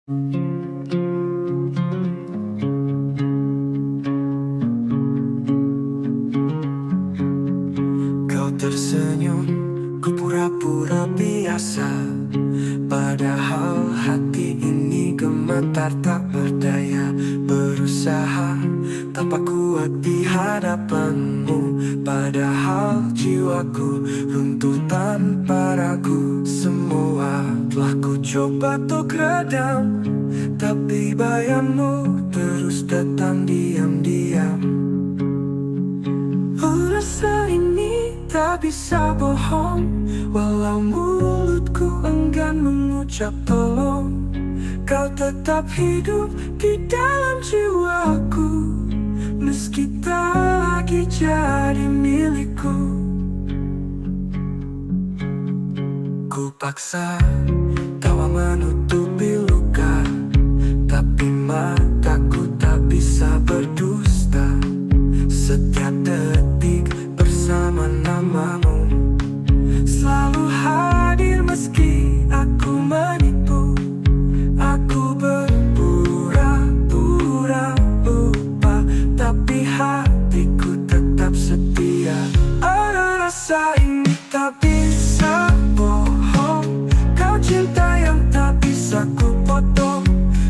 Kau tersenyum, ku pura-pura biasa. Padahal hati ini gemetar tak berdaya. Berusaha tampak kuat di hadapanmu. Padahal jiwaku runtuh tanpa ragu. Semua telah ku coba untuk redam, tapi bayangmu terus datang diam-diam. Rasa ini tak bisa bohong, walau mulutku enggan mengucap tolong. Kau tetap hidup di dalam jiwaku, meski tak lagi jadi milikku. Ku paksa tawa menutupi luka, tapi mataku tak bisa berdusta. Setiap detik bersama namamu, selalu hadir meski aku menipu. Aku berpura-pura lupa, tapi hatiku tetap setia. Ada rasa ini tak bisa bohong, kau cinta yang tak bisa ku potong.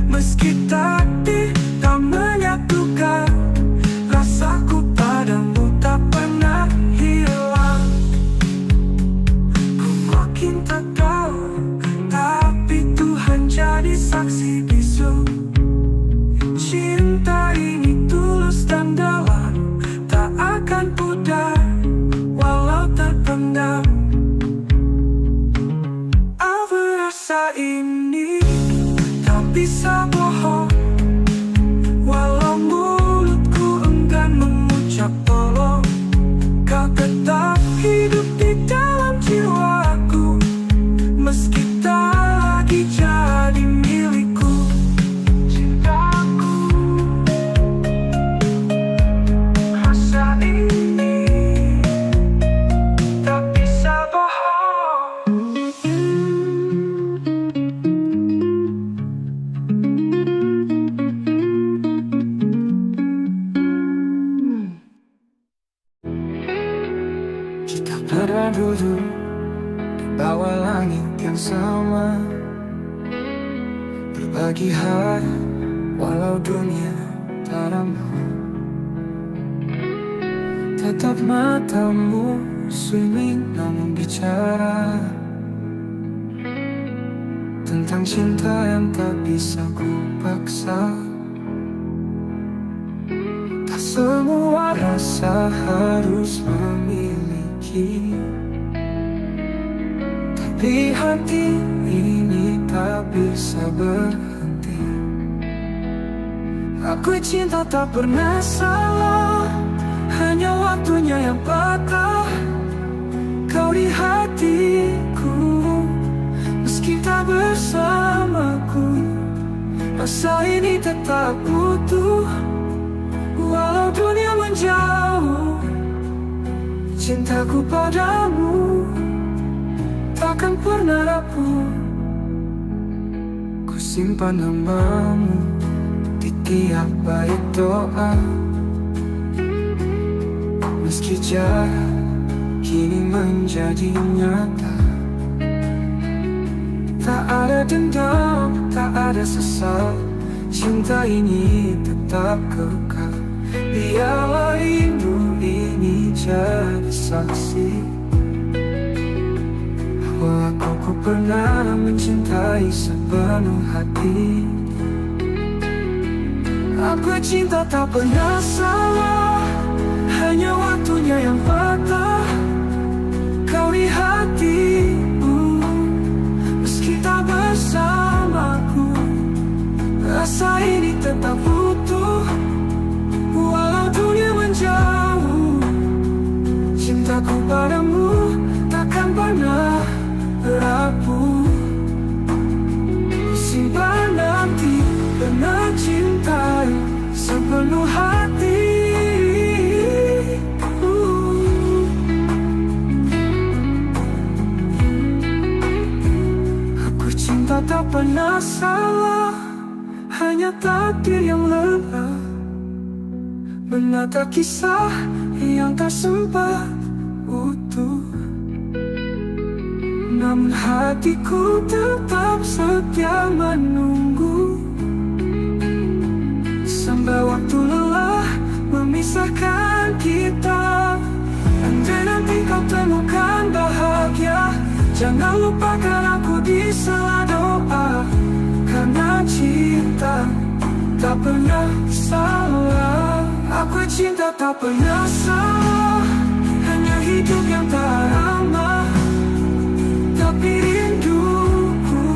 Meski takdir tak menyatukan, rasaku padamu tak pernah hilang. Ku makin tak tahu, tapi Tuhan jadi saksi bisu. Cinta ini tulus dan dalam, tak akan pudar walau terpendam. Apa rasa ini tak bisa bohong, walau mulutku enggan mengucap tolong. Kau tetap hidup di dalam jiwaku, meski tak lagi jadi milikku. Cintaku, rasa ini tak bisa bohong. Kita pernah duduk di bawah langit yang sama, berbagi hari walau dunia tak ramah. Tetap matamu swimming namun bicara tentang cinta yang tak bisa ku paksa. Tak semua rasa harus memiliki, tapi hati ini tak bisa berhenti. Aku cinta tak pernah salah, hanya waktunya yang patah. Kau di hatiku, meski tak bersamaku. Rasa ini tetap utuh, walau dunia menjauh. Cintaku padamu takkan pernah rapuh. Ku simpan namamu di tiap bait doa, meski jarak kini menjadi nyata. Tak ada dendam, tak ada sesal, cinta ini tetap kekal. Biarlah rindu ini jadi saksi bahwa aku pernah mencintai sepenuh hati. Aku cinta tak pernah salah, hanya waktunya yang patah. Kau di hatiku, meski tak bersamaku. Rasa ini tetap utuh, walau dunia menjauh. Cintaku padamu takkan pernah rapuh. Simpan nanti pernah cintai sepenuh hati. Aku cinta tak pernah salah, hanya takdir yang lelah menata kisah yang tak sempat utuh. Namun hatiku tetap setia menunggu, sampai waktu lelah memisahkan kita. Andai nanti kau temukan bahagia, jangan lupakan aku di sela doa. Karena cinta tak pernah salah. Aku cinta tak pernah salah, hanya hidup yang tak ramah. Tapi rinduku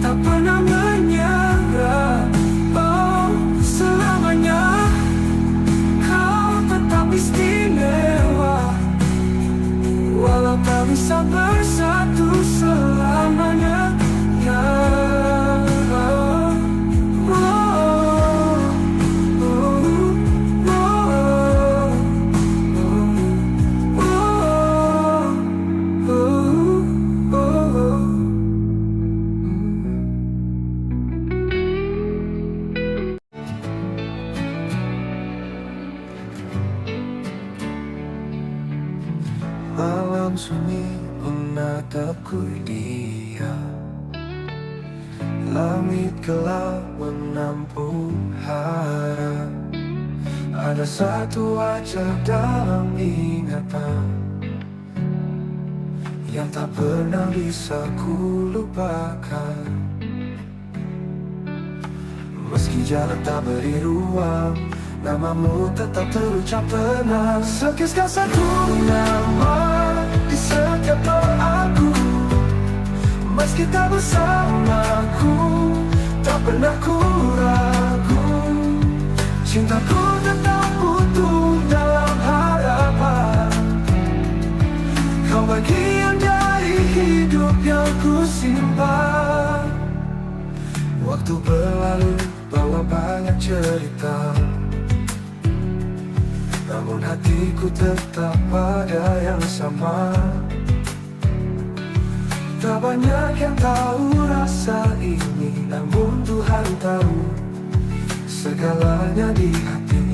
tak pernah menyerah. Oh, selamanya kau tetap istimewa, walau tak bisa bersatu selamanya. Ya, malam sunyi menatapku dia, langit gelap menampung harap. Ada satu wajah dalam ingatan yang tak pernah bisa ku lupakan. Meski jalan tak beri ruang, namamu tetap terucap tenang. Sekisah satu nama di setiap doaku, meski tak bersamaku, tak pernah ku ragu. Cintaku tetap utuh dalam harapan. Kau bagian dari hidup yang ku simpan. Waktu berlalu bawa banyak cerita, namun hatiku tetap pada yang sama. Tak banyak yang tahu rasa ini, namun Tuhan tahu segalanya di hati.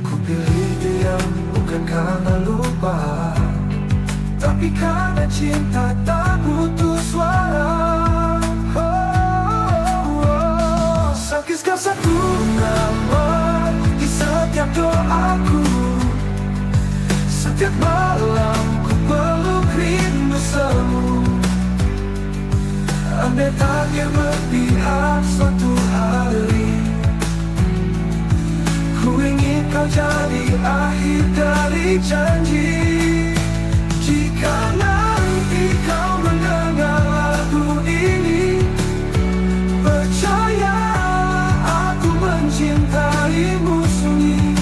Ku pilih diam bukan karena lupa, tapi karena cinta tak butuh suara. Sekisah satu nama di setiap doaku, setiap malam ku peluk rindu semu. Andai takdir berpihak suatu hari, ku ingin kau jadi akhir dari janji. Jika nanti kau mendengar lagu ini, percaya aku mencintaimu sunyi.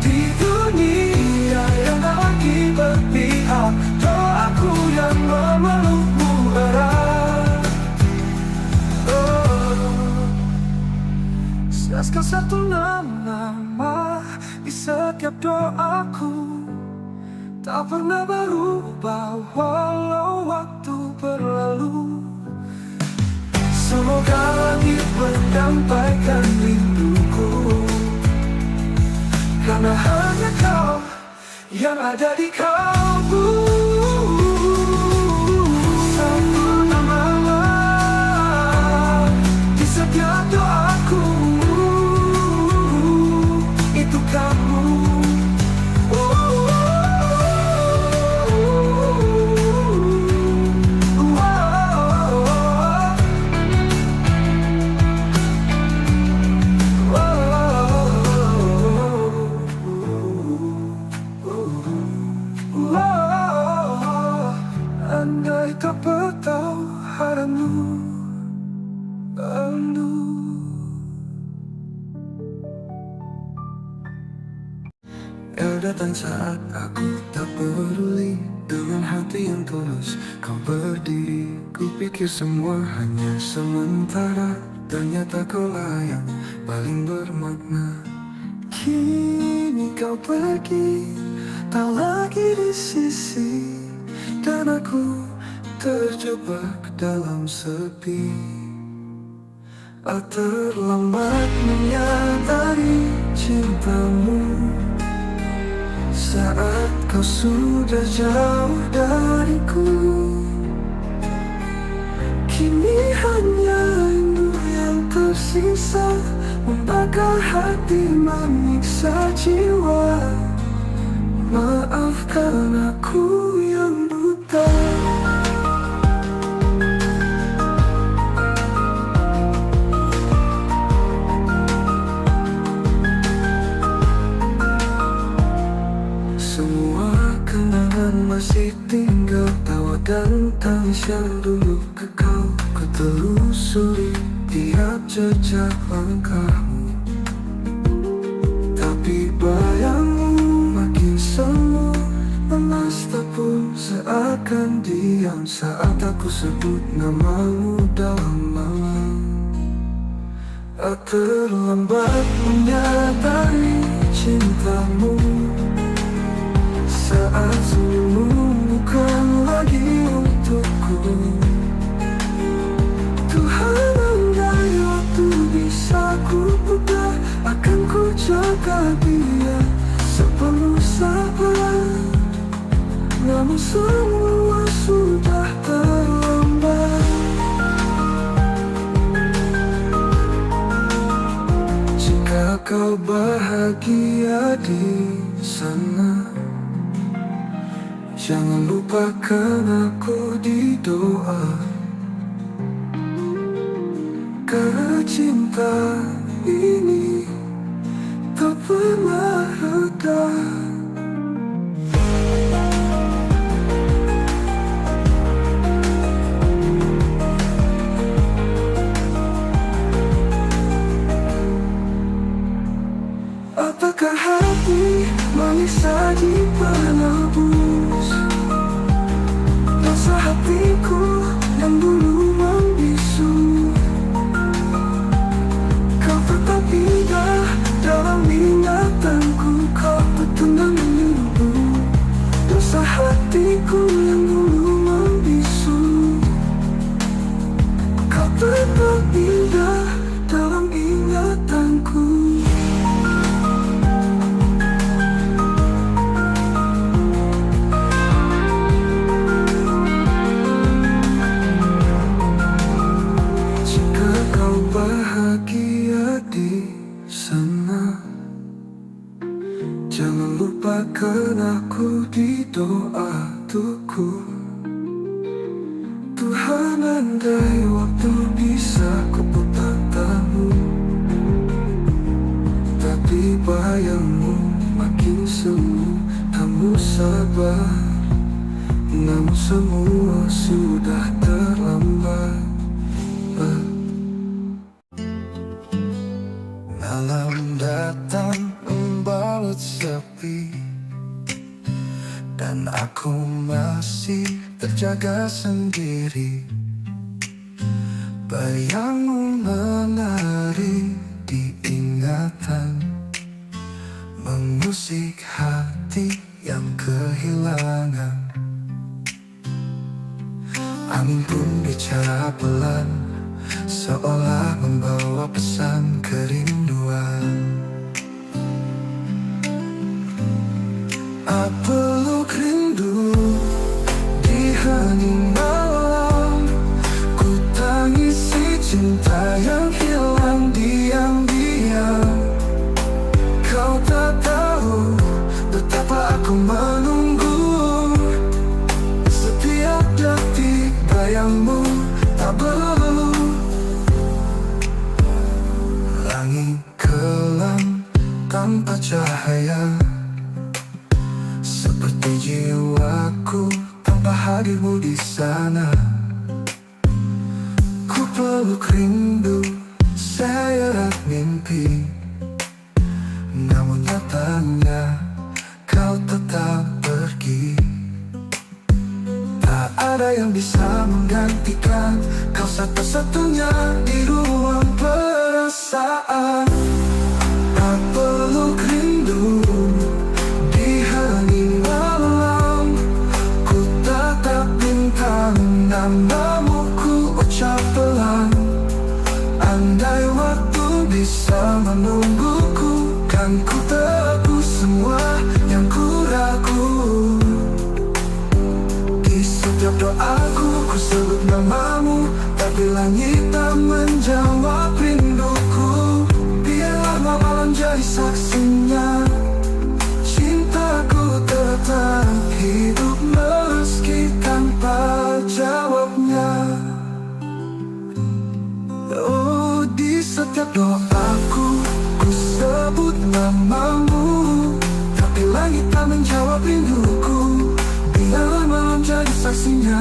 Di dunia yang tak lagi berpihak, doaku yang memelukmu erat. Sekisah satu nama di setiap doaku, tak pernah berubah walau waktu berlalu. Semoga langit menyampaikan rinduku, karena hanya kau yang ada di kalbu. Satu nama di setiap doaku, itu kamu. Andai tak bertahu haramu bandu. Kau datang saat aku tak peduli, dengan hati yang tulus kau berdiri. Ku pikir semua hanya sementara, ternyata kaulah yang paling bermakna. Kini kau pergi, tak lagi di sisi, dan aku terjebak dalam sepi. Terlambat menyadari cintamu saat kau sudah jauh dariku. Kini hanya rindu yang tersisa, membakar hati, menyiksa jiwa. Maafkan aku yang buta. Semua kenangan masih tinggal, tawa dan tangis yang dulu kekal. Ku telusuri tiap jejak langkahmu, tapi bayangmu makin semu, lemas tepung seakan diam saat aku sebut namamu dalam malam. Terlambat menyadari cintamu saat senyummu bukan lagi untukku. Tuhan, andai waktu bisa ku putar, akan ku jaga dia sepenuh sabar. Namun semua sudah terlambat. Jika kau bahagia di sana, jangan lupakan aku di doa. Karena cinta ini tak pernah reda. Apakah hati manis saji penebus rasa hatiku yang dulu membisu? Kau tetap indah dalam ingatanku, kau petundang menunggu dosa hatiku yang dulu membisu. Kau tetap indah dalam ingatanku. Bahagia di sana, jangan lupakan aku di doa tuku. Tuhan, andai waktu bisa ku putar tamu, tapi bayangmu makin semu, kamu sabar. Namun semua sudah terlambat. Malam datang membalut sepi, dan aku masih terjaga sendiri. Bayangmu menari di ingatan, mengusik hati yang kehilangan. Angin pun bicara pelan, seolah membawa pesan kerinduan. Peluk rindu di hening malam, ku tangisi cinta yang hilang diam-diam. Kau tak tahu betapa aku menunggu, setiap detik bayangmu tak berlalu. Langit kelam tanpa cahaya, seperti jiwaku tanpa hadirmu di sana. Ku peluk rindu, seret mimpi, namun nyatanya kau tetap pergi. Tak ada yang bisa menggantikan kau satu-satunya di ruang perasaan. Tak peluk rindu di hening malam, ku tatap bintang namamu ku ucap pelan. Andai waktu bisa menungguku, kan ku tebus semua yang ku ragu. Di setiap doaku ku sebut namamu, tapi langit tak menjawab rinduku. Biarlah malam jadi saksinya, cintaku tetap hidup meski tanpa jawabnya. Oh, di setiap doaku ku sebut namamu, tapi langit tak menjawab rinduku. Biarlah malam jadi saksinya,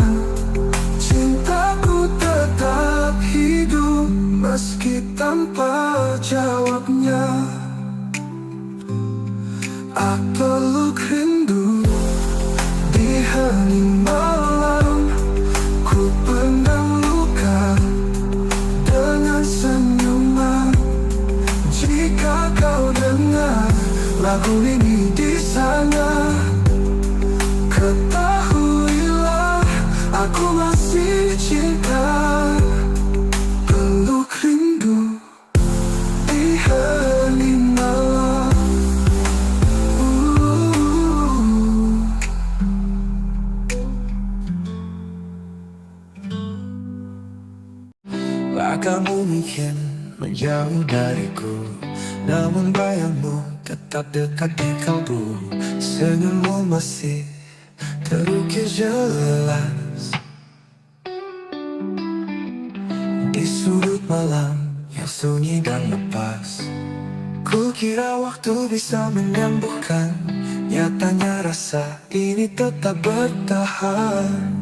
cintaku tetap hidup meski tanpa jawabnya. Aku peluk rindu di hening malam, ku pendam luka dengan senyuman. Jika kau dengar lagu ini di sana, ketahuilah aku masih cinta. Peluk rindu di hening malam. Kamu mungkin menjauh dariku, namun bayangmu tetap dekat di kalbu. Senyummu masih terukir jelas di sudut malam yang sunyi dan lepas. Ku kira waktu bisa menyembuhkan, nyatanya rasa ini tetap bertahan.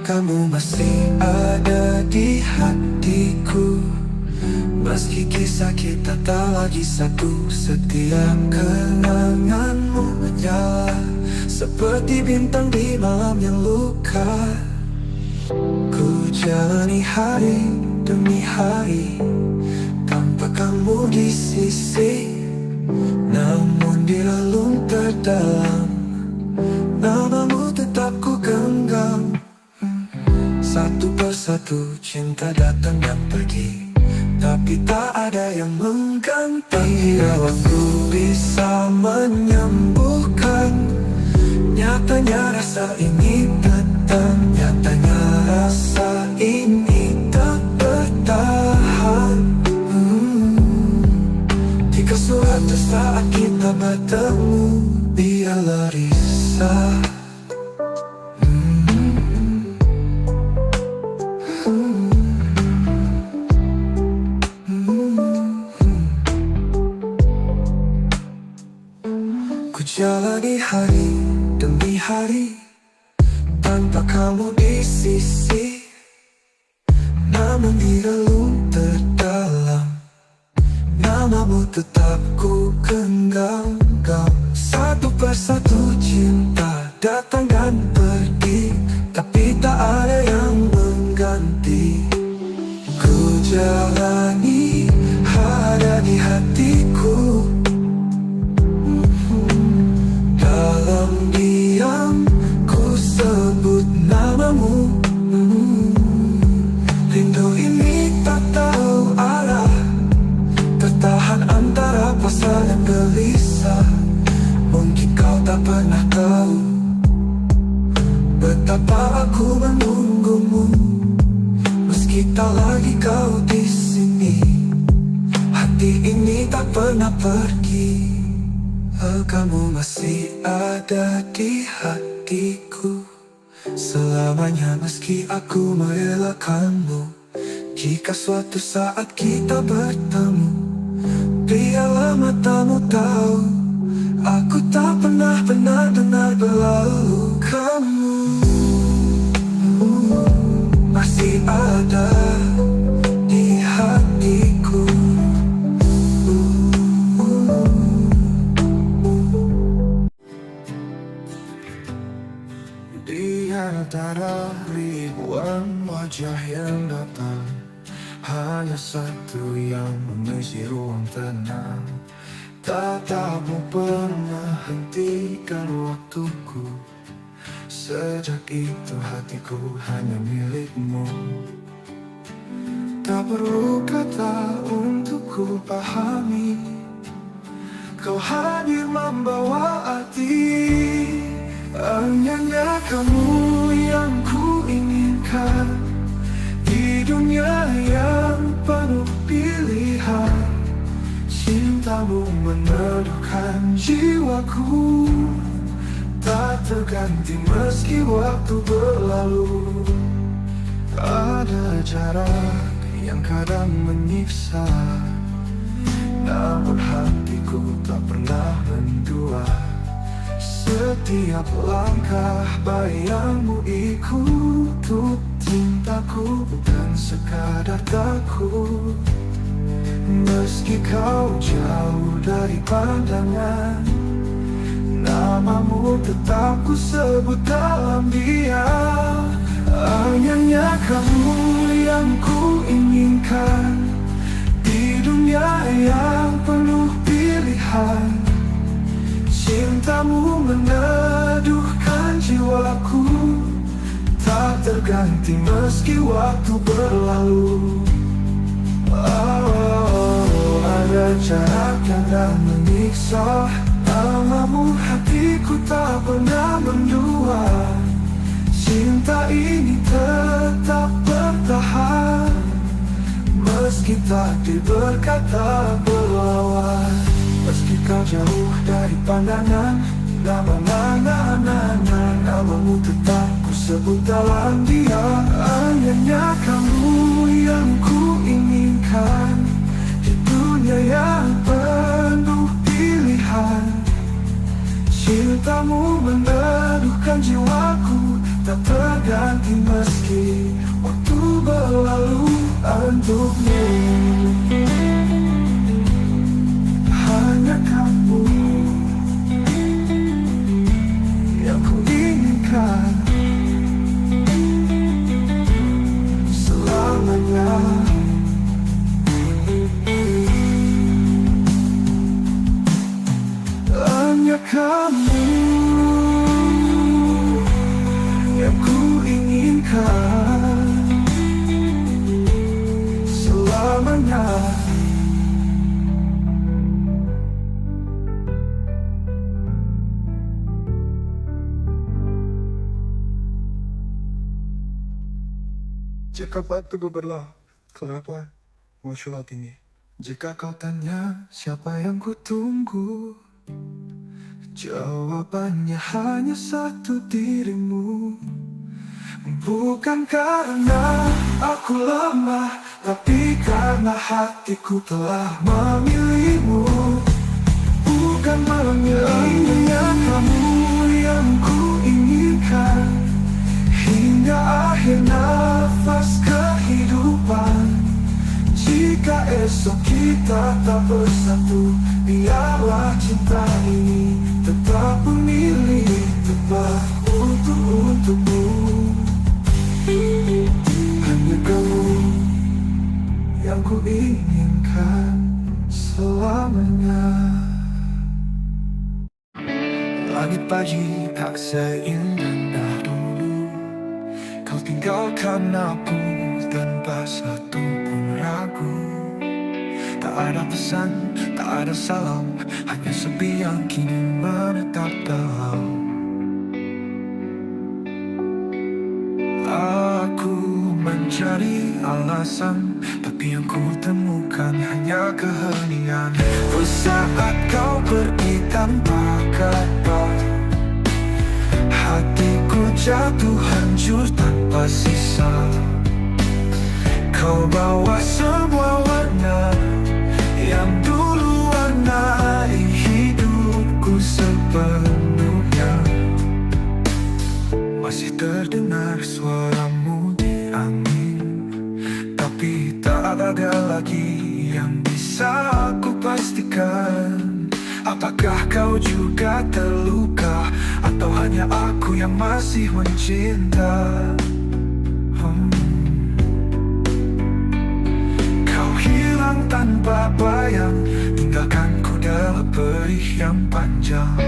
Kamu masih ada di hatiku, meski kisah kita tak lagi satu. Setiap kenanganmu menyala seperti bintang di malam yang luka. Ku jalani hari demi hari tanpa kamu di sisi, namun di relung terdalam namamu tetap ku genggam. Satu persatu cinta datang dan pergi, tapi tak ada yang mengganti. Bila waktu bisa menyembuhkan, nyatanya rasa ini datang. Nyatanya rasa ini tak bertahan. Jika suatu saat kita bertemu, biarlah risau. Jalani hari demi hari tanpa kamu di sisi, namun di relung terdalam namamu tetap ku genggam. Satu persatu cinta datang dan pergi, tapi tak ada yang mengganti. Ku jalani ada di hatiku, dalam diam ku sebut namamu. Rindu ini tak tahu arah, tertahan antara pasrah dan gelisah. Mungkin kau tak pernah tahu betapa aku menunggumu, meski tak lagi kau di sini. Hati ini tak pernah pergi. Kamu masih ada di hatiku selamanya, meski aku merelakanmu. Jika suatu saat kita bertemu, biarlah matamu tahu aku tak pernah benar-benar berlalu. Kamu masih ada di hatiku. Di antara ribuan wajah yang datang, hanya satu yang mengisi ruang tenang. Tatapmu pernah hentikan waktuku Sejak itu hatiku hanya milikmu. Tak perlu kata untuk ku pahami, kau hadir membawa arti. Hanya kamu yang ku inginkan di dunia yang penuh pilihan. Cintamu meneduhkan jiwaku, tak terganti meski waktu berlalu. Ada jarak yang kadang menyiksa, namun hatiku tak pernah mendua. Setiap langkah bayangmu ikut untuk cintaku, bukan sekadar takut. Meski kau jauh dari pandangan, namamu tetap ku sebut dalam diam. Hanya kamu yang ku inginkan di dunia yang penuh pilihan. Cintamu meneduhkan jiwaku, tak terganti meski waktu berlalu. Ada jarak yang tak menyiksa, namamu hatiku tak pernah mendua. Cinta ini tetap bertahan, meski takdir berkata berlawan. Meski kau jauh dari pandangan, namamu tetap ku sebut dalam diam. Hanya kamu yang ku inginkan di dunia yang penuh pilihan. Cintamu meneduhkan jiwaku, tak terganti meski waktu berlalu. Untukmu hanya kamu yang ku inginkan selamanya. Hanya kamu yang ku inginkan selamanya. Jika waktuku berlalu, kenapa muncul ini? Jika kau tanya siapa yang ku tunggu, jawabannya hanya satu, dirimu. Bukan karena aku lemah, tapi karena hatiku telah memilihmu. Bukan memilihnya kamu yang ku inginkan hingga akhir nafas kehidupan. Jika esok kita tak bersatu, biarlah cinta ini tetap memilih tepat untukmu. Hanya kamu yang ku inginkan selamanya. Langit pagi tak seindah dulu, kau tinggalkan aku tanpa satu pun ragu. Tak ada pesan, tak ada salam, hanya sepi yang kini menetap dalam. Aku mencari alasan, tapi yang ku temukan hanya keheningan. Saat kau pergi tanpa kabar, hatiku jatuh hancur tanpa sisa. Kau bawa semua warna yang dulu warnai hidupku sepenuhnya. Masih terdengar suaramu di angin, tapi tak ada lagi yang bisa aku pastikan. Apakah kau juga terluka, atau hanya aku yang masih mencinta? Kau hilang tanpa bayang, tinggalkanku dalam perih yang panjang.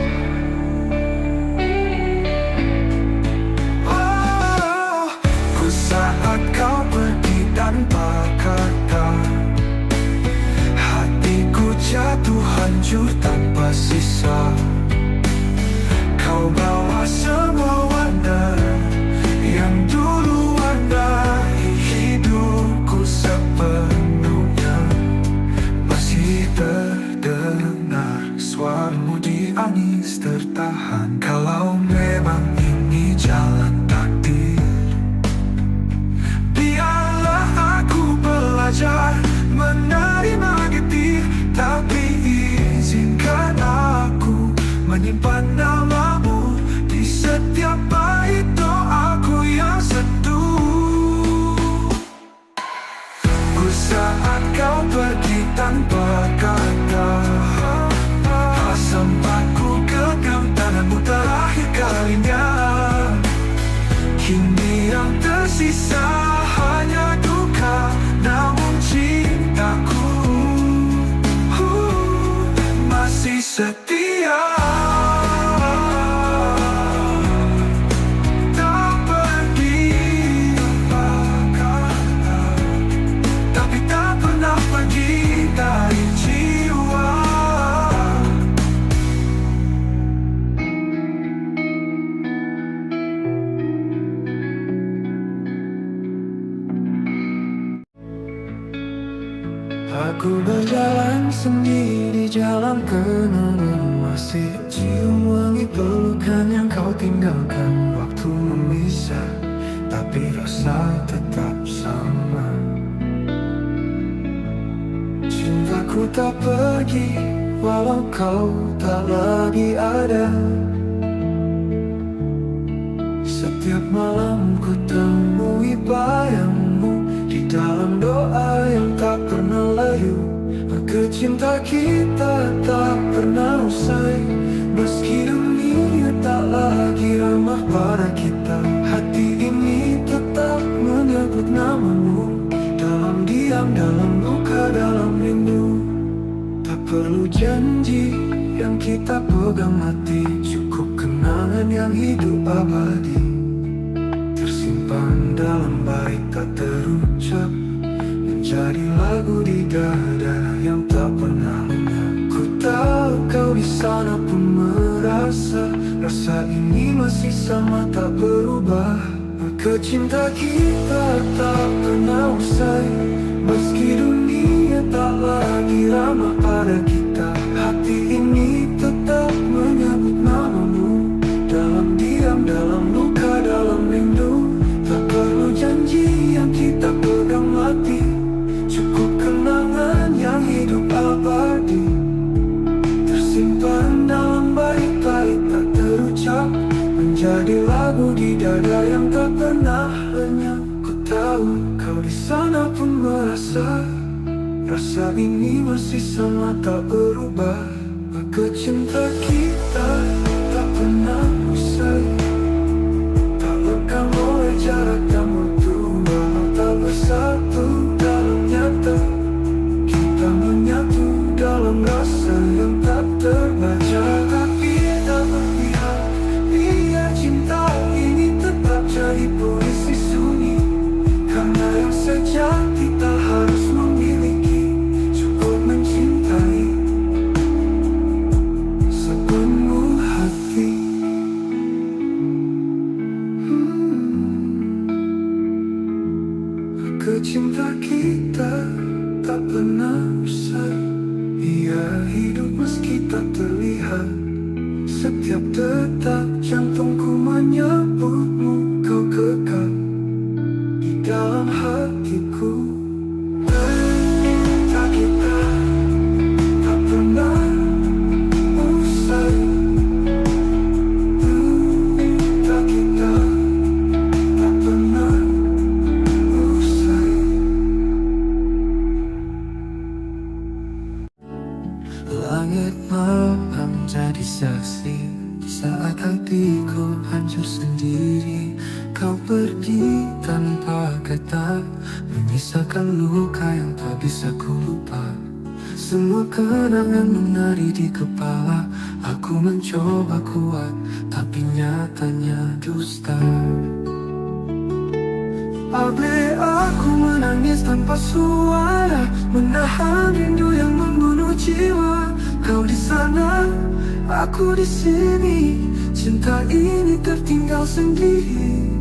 hancur tanpa sisa. Kau bawa semua warna yang dulu warnai hidupku sepenuhnya. Masih terdengar suaramu di angis tertahan. Kalau memang ini jalan takdir, biarlah aku belajar menerima getir. Tapi izinkan aku menyimpan namamu di setiap bait doaku yang sentuh. Ku saat kau pergi tanpa kata, sempat ku genggam tanganmu terakhir kalinya. Kini yang tersisa hanya duka, namun cintaku masih setia. Tak pergi tapi tak pernah pergi dari jiwa. Aku berjalan sendiri, jalan kenangan, masih cium wangi pelukan yang kau tinggalkan. Waktu memisah, tapi rasa tetap sama. Cintaku tak pergi, walau kau tak lagi ada. Setiap malam ku temui bayangmu di dalam doa yang tak pernah layu. Maka cinta kita tak pernah usai, meski dunia tak lagi ramah pada kita. Hati ini tetap menyebut namamu, dalam diam, dalam luka, dalam rindu. Tak perlu janji yang kita pegang mati, cukup kenangan yang hidup abadi, tersimpan dalam bait tak terucap, menjadi lagu di dada yang tak pernah lenyap. Ku tahu kau di sana pun merasa rasa ini masih sama tak berubah. Maka cinta kita tak pernah usai, meski dunia tak lagi ramah pada kita. Hati ini tetap menyebut namamu, dalam diam, dalam luka, dalam rindu. Tak perlu janji yang kita pegang mati, cukup kenangan yang hidup abadi, tersimpan dalam bait-bait tak terucap, menjadi lagu di dada yang tak pernah lenyap. Ku tahu kau di sana pun merasa rasa ini masih sama tak berubah. Maka cinta kita tak pernah usai, tak lekang oleh jarak dan waktu, walau tak bersatu dalam nyata. Kita menyatu dalam rasa yang tak terbaca. Tapi tak berpihak, biar cinta ini tetap jadi puisi sunyi. Karena yang sejati tak harus memiliki, cukup mencintai sepenuh hati. Cinta kita tak pernah usai, ia hidup meski tak terlihat. Setiap detak jantungku menyebutmu, kau kekal di dalam hatiku. Cinta kita tak pernah usai, cinta kita tak pernah usai. Langit malam jadi saksi saat hatiku hancur sendiri. Kau pergi tanpa kata, menyisakan luka yang tak bisa ku lupa. Semua kenangan menari di kepala. Aku mencoba kuat, tapi nyatanya dusta. Abe aku menangis tanpa suara, menahan rindu yang membunuh jiwa. Kau di sana, aku di sini. Cinta ini tertinggal sendiri.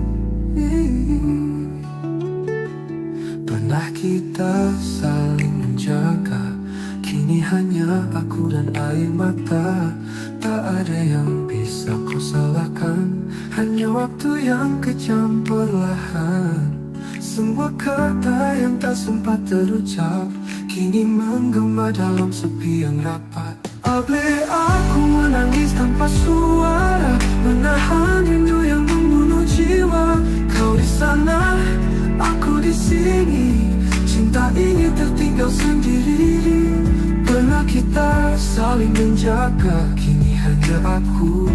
Pernah kita saling menjaga, kini hanya aku dan air mata. Tak ada yang bisa kau salahkan, hanya waktu yang kejam perlahan. Semua kata yang tak sempat terucap kini menggema dalam sepi yang rapat. Boleh aku menangis tanpa suara, menahan rindu yang membunuh jiwa. Kau di sana, aku di sini. Cinta ini tertinggal sendiri. Pernah kita saling menjaga, kini hanya aku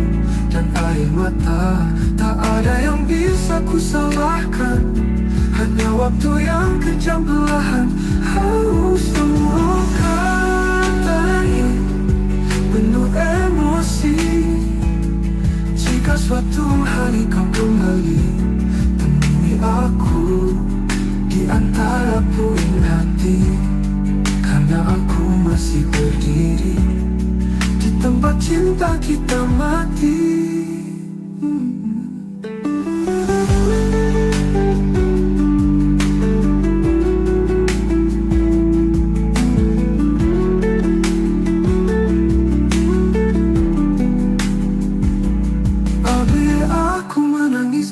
dan air mata. Tak ada yang bisa ku salahkan, hanya waktu yang kejam perlahan. Semua kata ini penuh emosi. Jika suatu hari kau kembali, temui aku di antara puing hati. Karena aku masih berdiri di tempat cinta kita mati.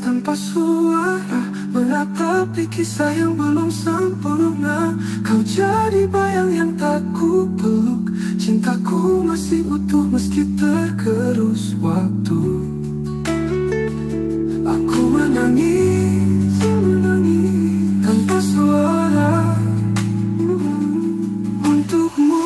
Tanpa suara, menatapi kisah yang belum sempurna. Kau jadi bayang yang tak ku peluk. Cintaku masih utuh meski tergerus waktu. Aku menangis, tanpa suara untukmu.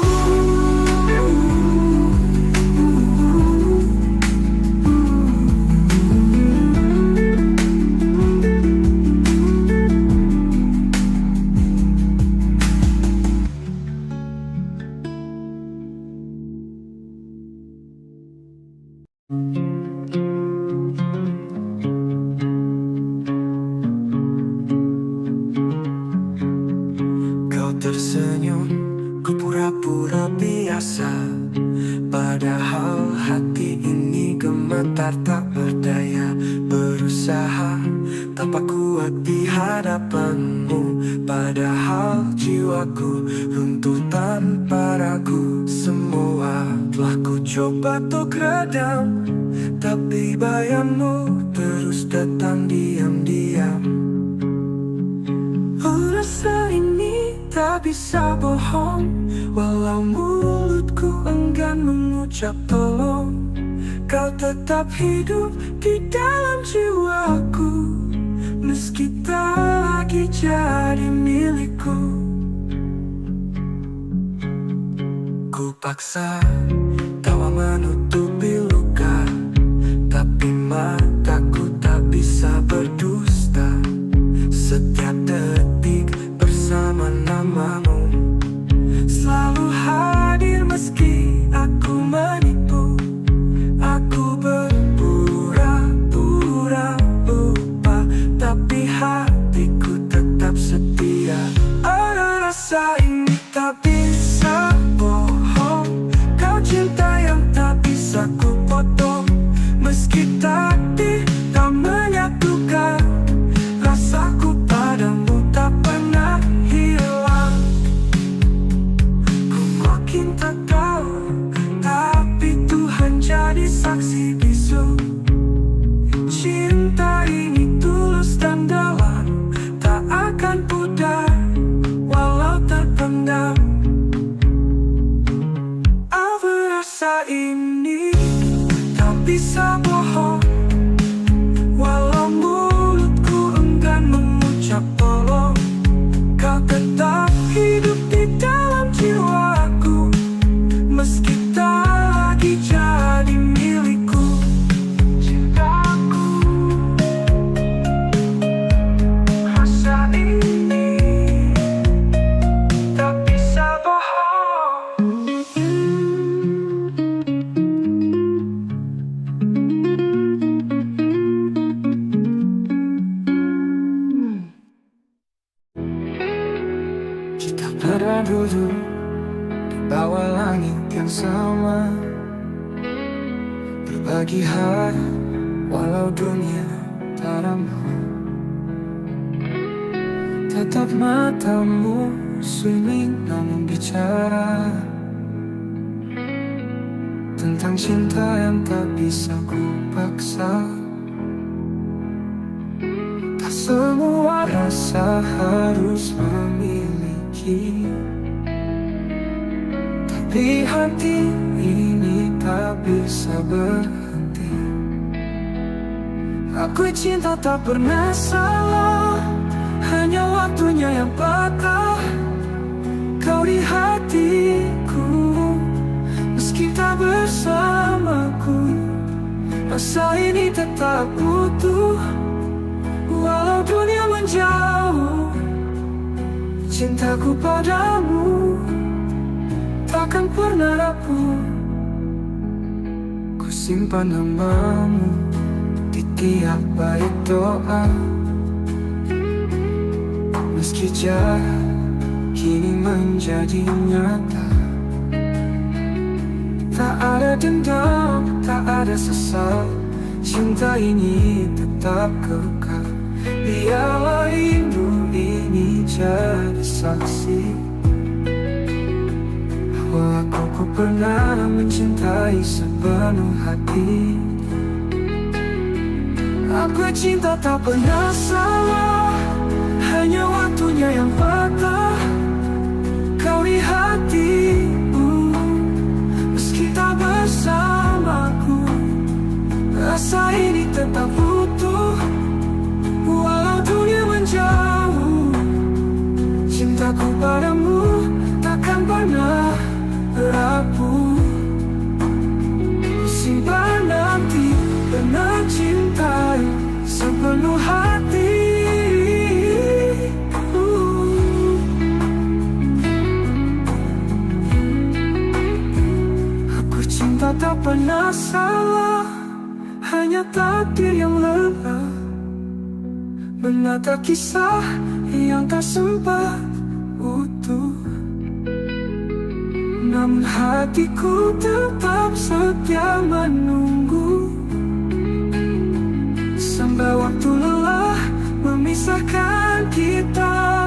Kau tersenyum, ku pura-pura biasa. Padahal hati ini gemetar tak berdaya. Berusaha tanpa kuat di hadapanmu. Padahal jiwaku runtuh tanpa ragu. Semua telah ku coba untuk redam, tapi bayangmu terus datang diam-diam. Rasa ini tak bisa bohong, walau mulutku enggan mengucap tolong. Kau tetap hidup di dalam jiwaku, meski tak lagi jadi milikku. Ku paksa tawa menutupi luka, tapi mataku tak bisa berdusta. Setiap detik bersama namamu, selalu hadir meski aku menipu. Aku berpura-pura lupa, tapi hatiku tetap setia. Ada rasa ini tak bisa bohong. Kau cinta yang tak bisa ku potong, meski takdir tak menyatukan. Rasaku padamu tak pernah hilang. Ku makin tak tahu, tapi Tuhan jadi saksi bisu. Cinta ini tulus dan dalam, tak akan pudar walau terpendam. Apa rasa ini tak bisa bohong, walau mulutku enggan mengucap tolong. Kau tetap hidup di dalam jiwaku, meski tak lagi jadi milikku. Cintaku, rasa ini tak bisa bohong. Kita pernah duduk di bawa langit yang sama, berbagi hari walau dunia tak ramah. Tetap matamu sunyi namun bicara tentang cinta yang tak bisa ku paksa. Tak semua rasa harus memiliki, tapi hati ini tak bisa berhenti. Aku cinta tak pernah salah, hanya waktunya yang patah. Kau di hatiku, meski tak bersamaku, rasa ini tetap utuh. Walau dunia menjauh, cintaku padamu takkan pernah rapuh. Ku simpan namamu di tiap bait doa, meski jarak kini menjadi nyata. Tak ada dendam, tak ada sesal, cinta ini tetap kekal. Biarlah rindu ini jadi saksi bahwa aku pernah mencintai sepenuh hati. Aku cinta tak pernah salah, hanya waktunya yang patah. Kau di hatiku, meski tak bersamaku, rasa ini tetap utuh. Walau dunia menjauh, cintaku padamu takkan pernah rapuh. Simpan nanti pernah cintai sepenuh hati. Aku cinta tak pernah salah, hanya takdir yang lelah menata kisah yang tak sempat utuh. Namun hatiku tetap setia menunggu, sampai waktu lelah memisahkan kita.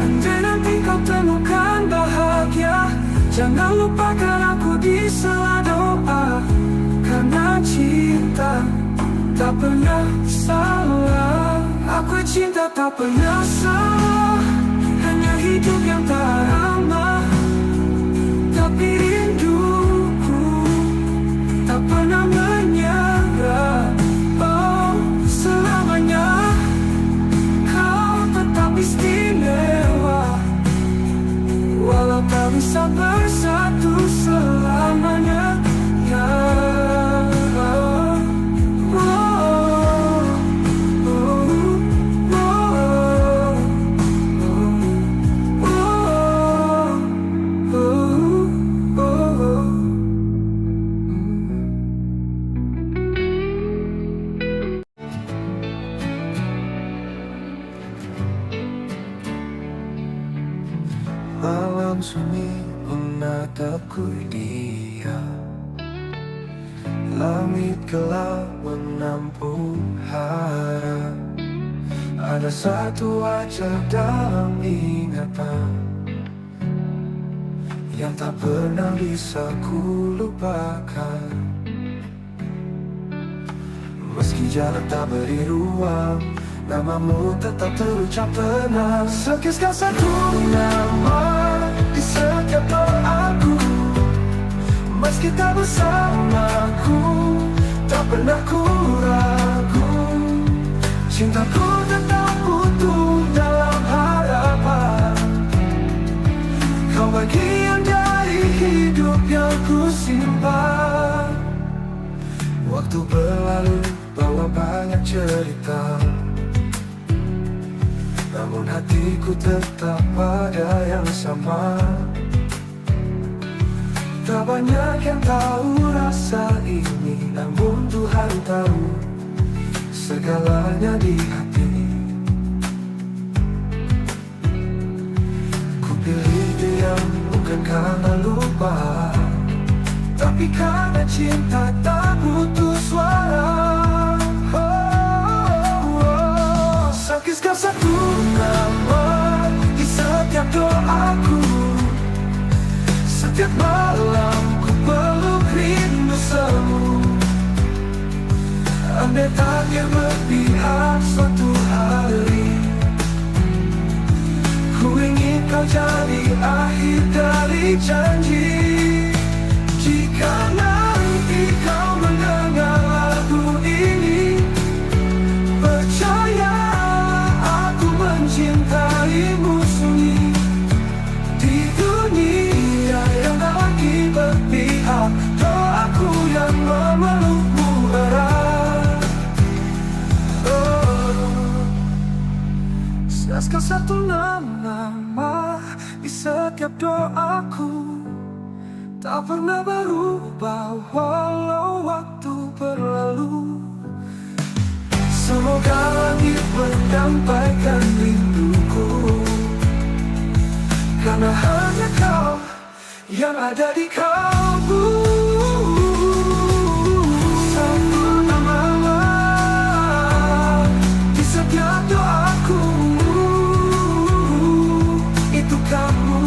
Andai nanti kau temukan bahagia, jangan lupakan aku di sela doa. Karena cinta tak pernah salah. Aku cinta tak pernah salah, hanya hidup yang tak ramah. Tapi rinduku tak pernah menyerah. Oh, selamanya kau tetap istimewa, walau tak bisa bersatu selamanya. Ya, malam sunyi menatapku dia, langit gelap menampung harap. Ada satu wajah dalam ingatan yang tak pernah bisa ku lupakan. Meski jarak tak beri ruang, namamu tetap terucap tenang. Sekiskan satu nama di setiap doaku, meski tak bersamaku, tak pernah ku ragu. Cintaku tetap utuh dalam harapan. Kau bagian dari hidup yang ku simpan. Waktu berlalu bawa banyak cerita, namun hatiku tetap pada yang sama. Tak banyak yang tahu rasa ini, namun Tuhan tahu segalanya di hati. Ku pilih diam bukan karena lupa, tapi karena cinta tak butuh suara. Sakitkan satu nama di setiap doaku. Setiap malam ku peluk rindu semu. Andai takdir berpihak suatu hari, ku ingin kau jadi akhir dari janji. Jika nanti kau mendengar lagu ini, percaya aku mencintaimu sunyi. Di dunia yang tak lagi berpihak, doaku yang memelukmu erat. Siaskan satu nama di setiap doaku, tak pernah berubah walau waktu berlalu. Semoga langit menyampaikan rinduku, karena hanya kau yang ada di kalbu. Satu nama di setiap doaku, itu kamu.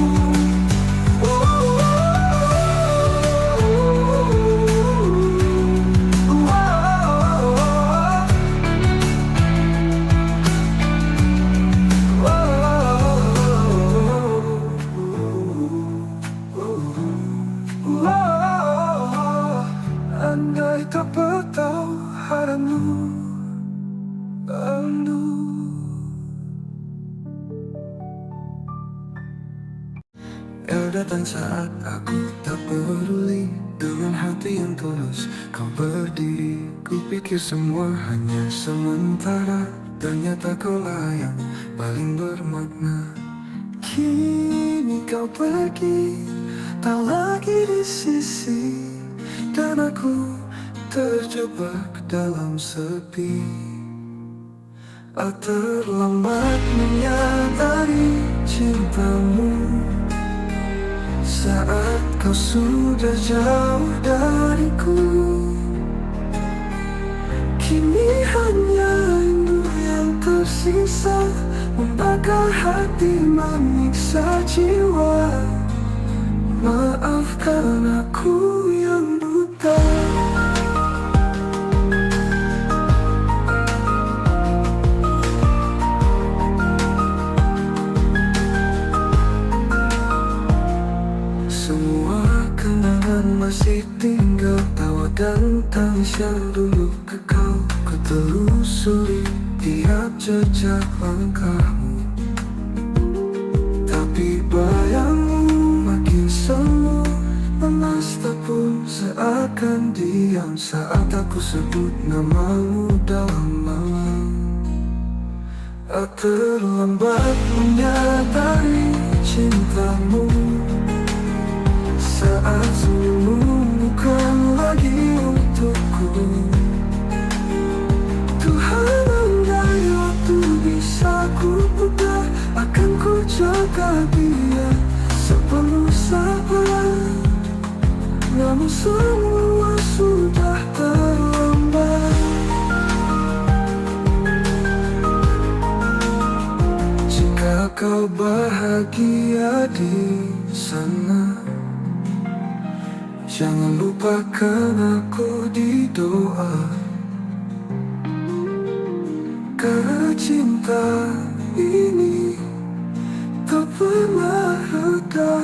Andai tak bertahu haramu rindu. Datang saat aku tak peduli, dengan hati yang tulus kau berdiri. Kupikir semua hanya sementara, ternyata kaulah yang paling bermakna. Kini kau pergi, tak lagi di sisi, dan aku terjebak dalam sepi. Terlambat menyadari cintamu saat kau sudah jauh dariku. Kini hanya rindu yang tersisa, membakar hati, menyiksa jiwa. Maafkan aku yang buta. Semua kenangan masih tinggal, tawa dan tangis yang dulu kekal. Ku telusuri tiap jejak langkahmu, tapi bayangmu makin semu. Lemas tak pun seakan diam saat aku sebut namamu dalam malam. Terlambat menyadari cintamu saat senyummu bukan lagi untukku. Tuhan, andai waktu bisa ku putar, akan ku jaga dia sepenuh sabar. Namun semua sudah terlambat. Jika kau bahagia di sana, jangan lupakan aku di doa. Karena cinta ini tak pernah reda.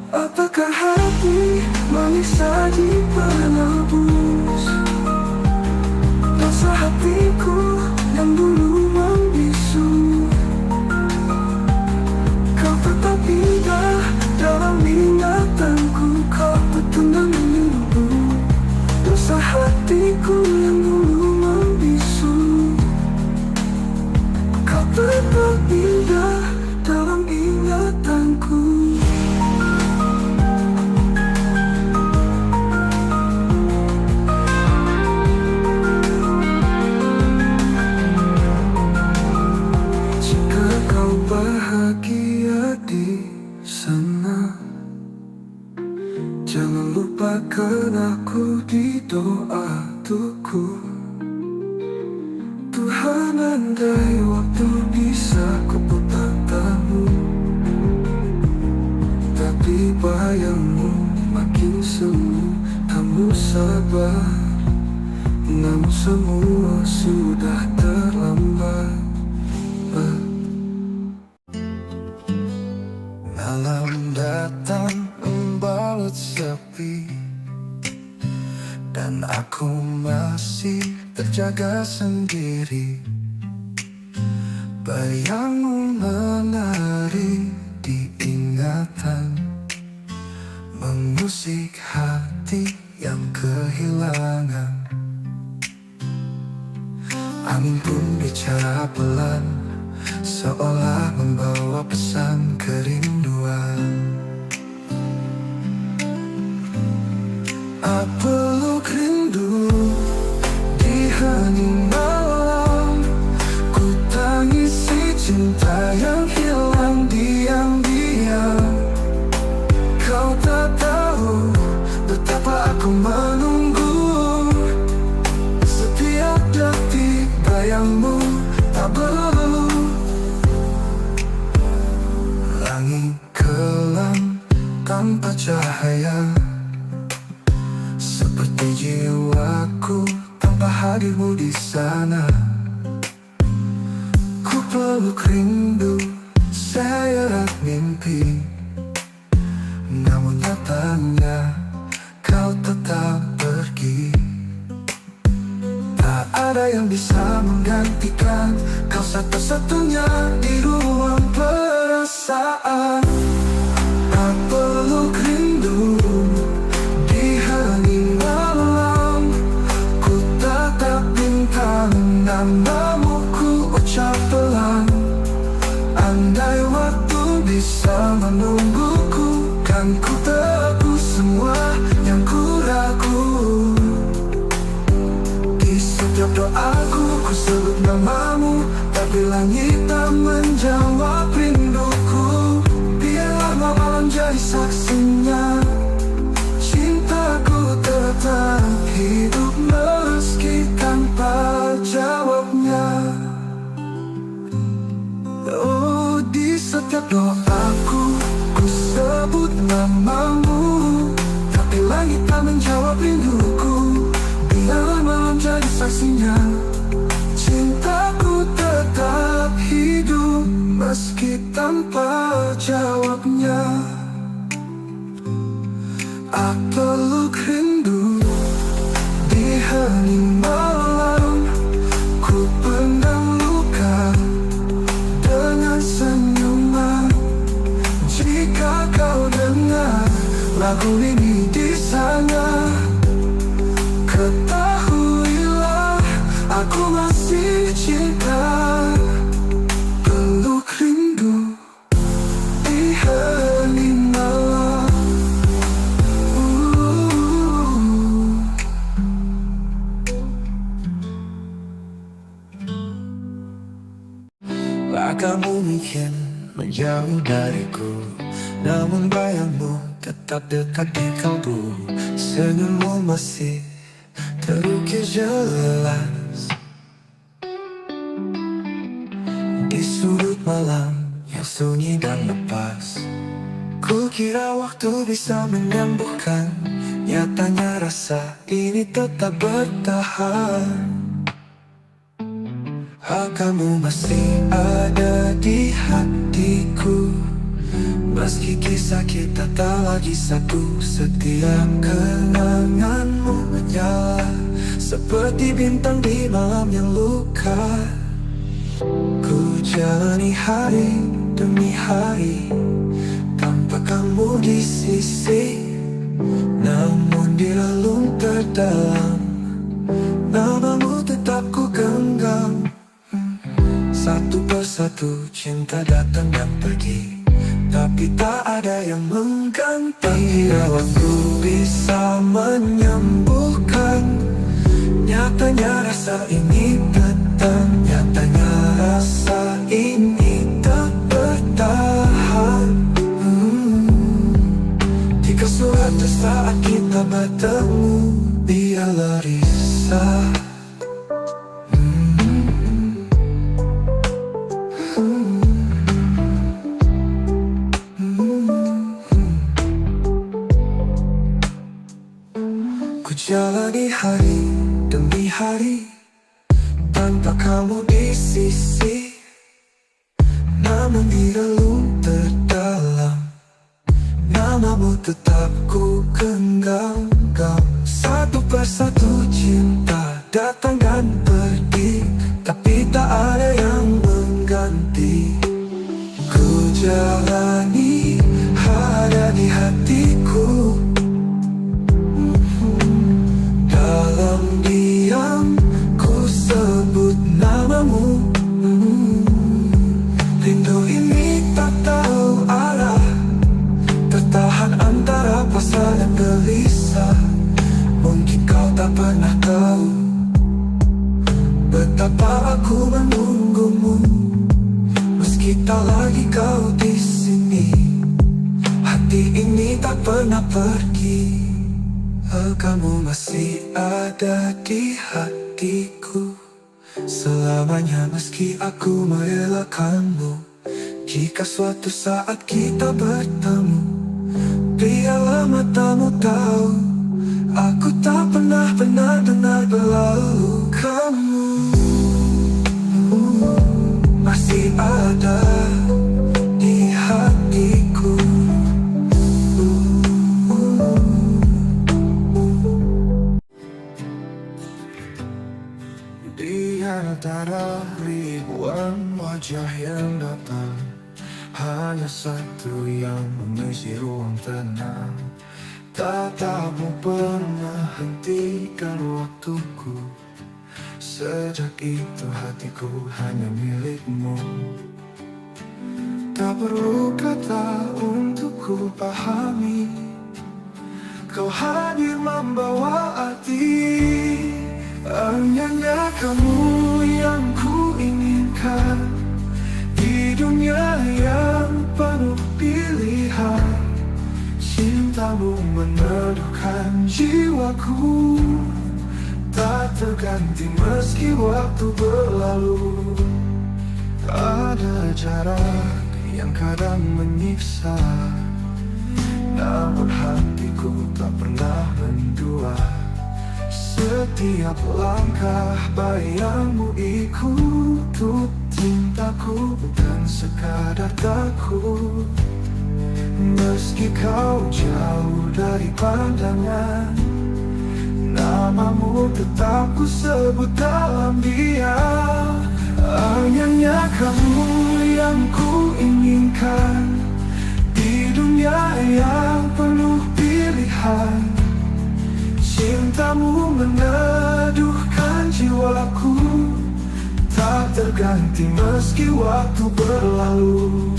Apakah hati manis saji penebus dosa hatiku yang dulu membisu? Kau tetap indah dalam ingatanku, kau petundang menunggu dosa hatiku yang dulu membisu. Kau tetap indah dalam ingatanku. di sana. Jangan lupakan aku di doa tuku. Tuhan, andai waktu bisa kuputar tahu, tapi bayangmu makin semu. Kamu sabar, namun semua sudah terlambat. Malam datang membalut sepi, dan aku masih terjaga sendiri. Bayangmu menari di ingatan, mengusik hati yang kehilangan. Angin pun bicara pelan, seolah membawa pesan kerinduan. Peluk rindu di hening malam, ku tangisi cinta yang hilang diam-diam. Kau tak tahu betapa aku menunggu, setiap detik bayangmu tak berlalu. Langit kelam tanpa cahaya, seperti jiwaku tanpa hadirmu di sana. Ku peluk rindu, seret mimpi, namun nyatanya kau tetap pergi. Tak ada yang bisa menggantikan kau, satu-satunya di ruang perasaan. Tak peluk rindu di hening malam, ku tatap bintang, namamu ku ucap pelan. Andai waktu bisa menungguku, kan ku tebus semua yang ku ragu. Di setiap doaku ku sebut namamu, tapi langit tak menjawab rinduku. Biarlah malam jadi saksinya, cintaku tetap hidup meski tanpa jawabnya. Oh, di setiap doaku ku sebut namamu, tapi langit tak menjawab rinduku. Biarlah malam jadi saksinya, cintaku tetap hidup meski tanpa jawabnya. Aku peluk rindu di hening malam, ku pendam luka dengan senyuman. Jika kau dengar lagu ini di sana, ketahuilah aku masih cinta. Peluk rindu di hening malam. Kamu mungkin menjauh dariku, namun bayangmu tetap dekat di kalbu. Senyummu masih terukir jelas di sudut malam yang sunyi dan lepas. Ku kira waktu bisa menyembuhkan, nyatanya rasa ini tetap bertahan. Kamu masih ada di hatiku, meski kisah kita tak lagi satu. Setiap kenanganmu menyala seperti bintang di malam yang luka. Ku jalani hari demi hari tanpa kamu di sisi, namun di relung terdalam namamu tetap ku genggam. Satu persatu cinta datang dan pergi, tapi tak ada yang mengganti. Bila waktu bisa menyembuhkan, nyatanya rasa ini tetap. Nyatanya rasa ini tak bertahan. jalani hari demi hari tanpa kamu di sisi. Namun di relung terdalam namamu tetap ku genggam. Satu persatu cinta datang dan pergi, tapi tak ada yang mengganti. Ku jalani ada di hatiku. Dalam diam ku sebut namamu. Rindu ini tak tahu arah, tertahan antara pasrah dan gelisah. Mungkin kau tak pernah tahu betapa aku menunggumu. Meski tak lagi kau di sini, hati ini tak pernah pergi. Kamu masih ada di hatiku selamanya, meski aku merelakanmu. Jika suatu saat kita bertemu, biarlah matamu tahu aku tak pernah benar-benar berlalu. Kamu masih ada di hatiku. Di antara ribuan wajah yang datang, hanya satu yang mengisi ruang tenang. Tatapmu pernah hentikan waktuku. Sejak itu hatiku hanya milikmu. Tak perlu kata untuk ku pahami, kau hadir membawa arti. Hanya kamu yang ku inginkan di dunia yang penuh pilihan. Cintamu meneduhkan jiwaku, tak terganti meski waktu berlalu. Ada jarak yang kadang menyiksa, namun hatiku tak pernah mendua. Setiap langkah bayangmu ikut cintaku, bukan sekadar takut. Meski kau jauh dari pandangan, namamu tetap ku sebut dalam diam. Hanya kamu yang ku inginkan di dunia yang penuh pilihan. Cintamu meneduhkan jiwaku, tak terganti meski waktu berlalu.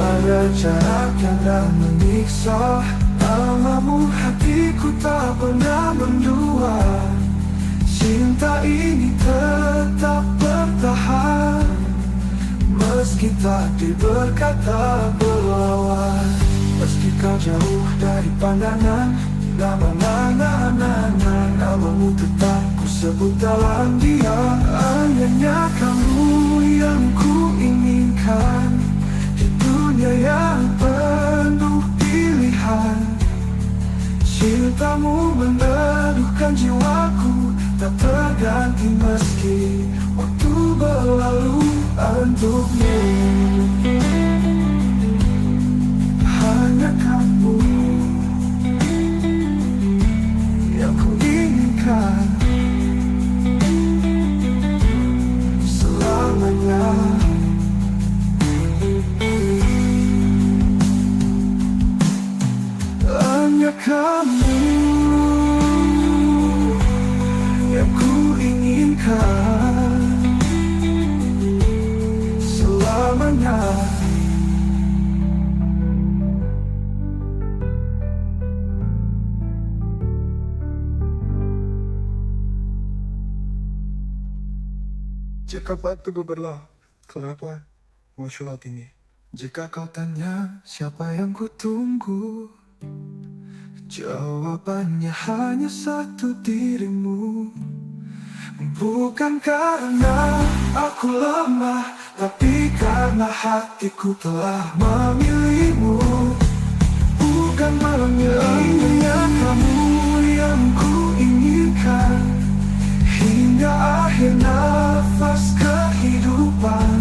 Ada jarak yang tak menyiksa, namamu hatiku tak pernah mendua. Cinta ini tetap bertahan, meski takdir berkata berlawan. Meski kau jauh dari pandangan, namamu tetap ku sebut dalam diam. Hanya kamu yang ku inginkan di dunia yang penuh pilihan. Cintamu meneduhkan jiwaku, tak terganti meski waktu berlalu. Untukmu hanya kamu yang ku inginkan selamanya. Hanya kamu yang ku inginkan selamanya. Jika waktu berlalu, kenapa muncul ini? Jika kau tanya siapa yang ku tunggu, jawabannya hanya satu, dirimu. Bukan karena aku lemah, tapi karena hatiku telah memilihmu. Bukan memilihmu yang kamu yang ku inginkan hingga akhir nafas kehidupan.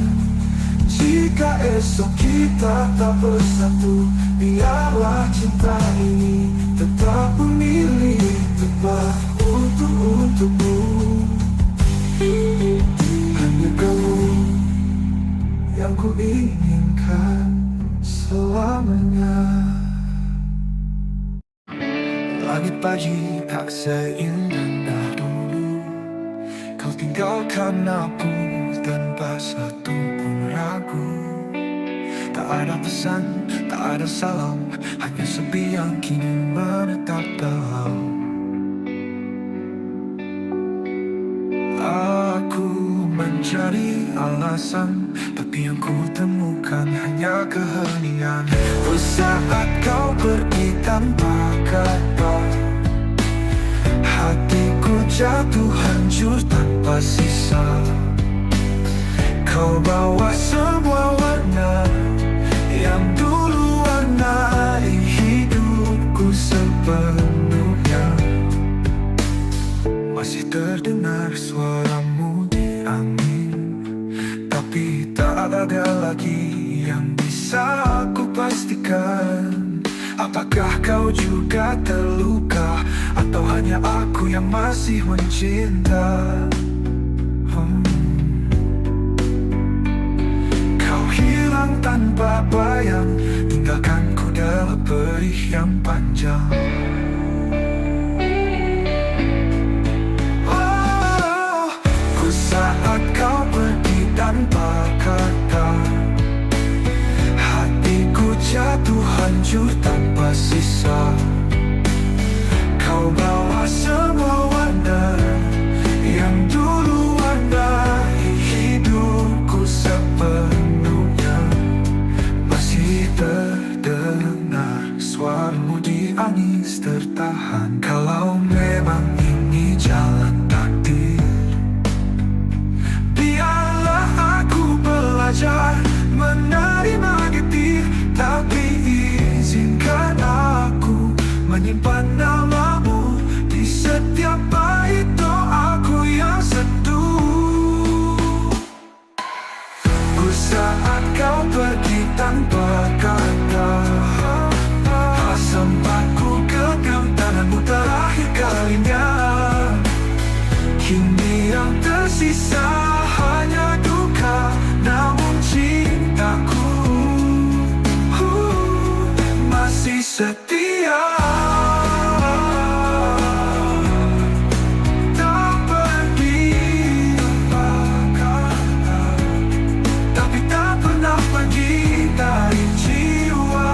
Jika esok kita tak bersatu, biarlah cinta ini tetap memilih tempat untukmu. Hanya kamu yang ku inginkan selamanya. Langit pagi tak seindah dulu, kau tinggalkan aku tanpa satu pun ragu. Tak ada pesan, tak ada salam, hanya sepi yang kini menetap dalam. Aku mencari alasan, tapi yang ku temukan hanya keheningan. Saat kau pergi tanpa kata, hatiku jatuh hancur tanpa sisa. Kau bawa semua warna yang dulu warnai hidupku sepenuhnya. Masih terdengar suaramu di angin, tapi tak ada lagi yang bisa aku pastikan. Apakah kau juga terluka, atau hanya aku yang masih mencinta? Kau hilang tanpa bayang, tinggalkanku dalam perih yang panjang. Saat kau pergi tanpa kata, hatiku jatuh hancur tanpa sisa. Kau bawa semua warna yang dulu warnai hidupku sepenuhnya. Masih terdengar suaramu di angin tertahan. Kalau memang ini jalan takdir, menerima getir, tapi izinkan aku menyimpan namamu di setiap bait doaku yang sentuh. Saat kau pergi tanpa kata, sempat ku genggam tanganmu terakhir kalinya. Kini yang tersisa hanya duka, namun cintaku masih setia. Tak pergi tanpa kata, tapi tak pernah pergi dari jiwa.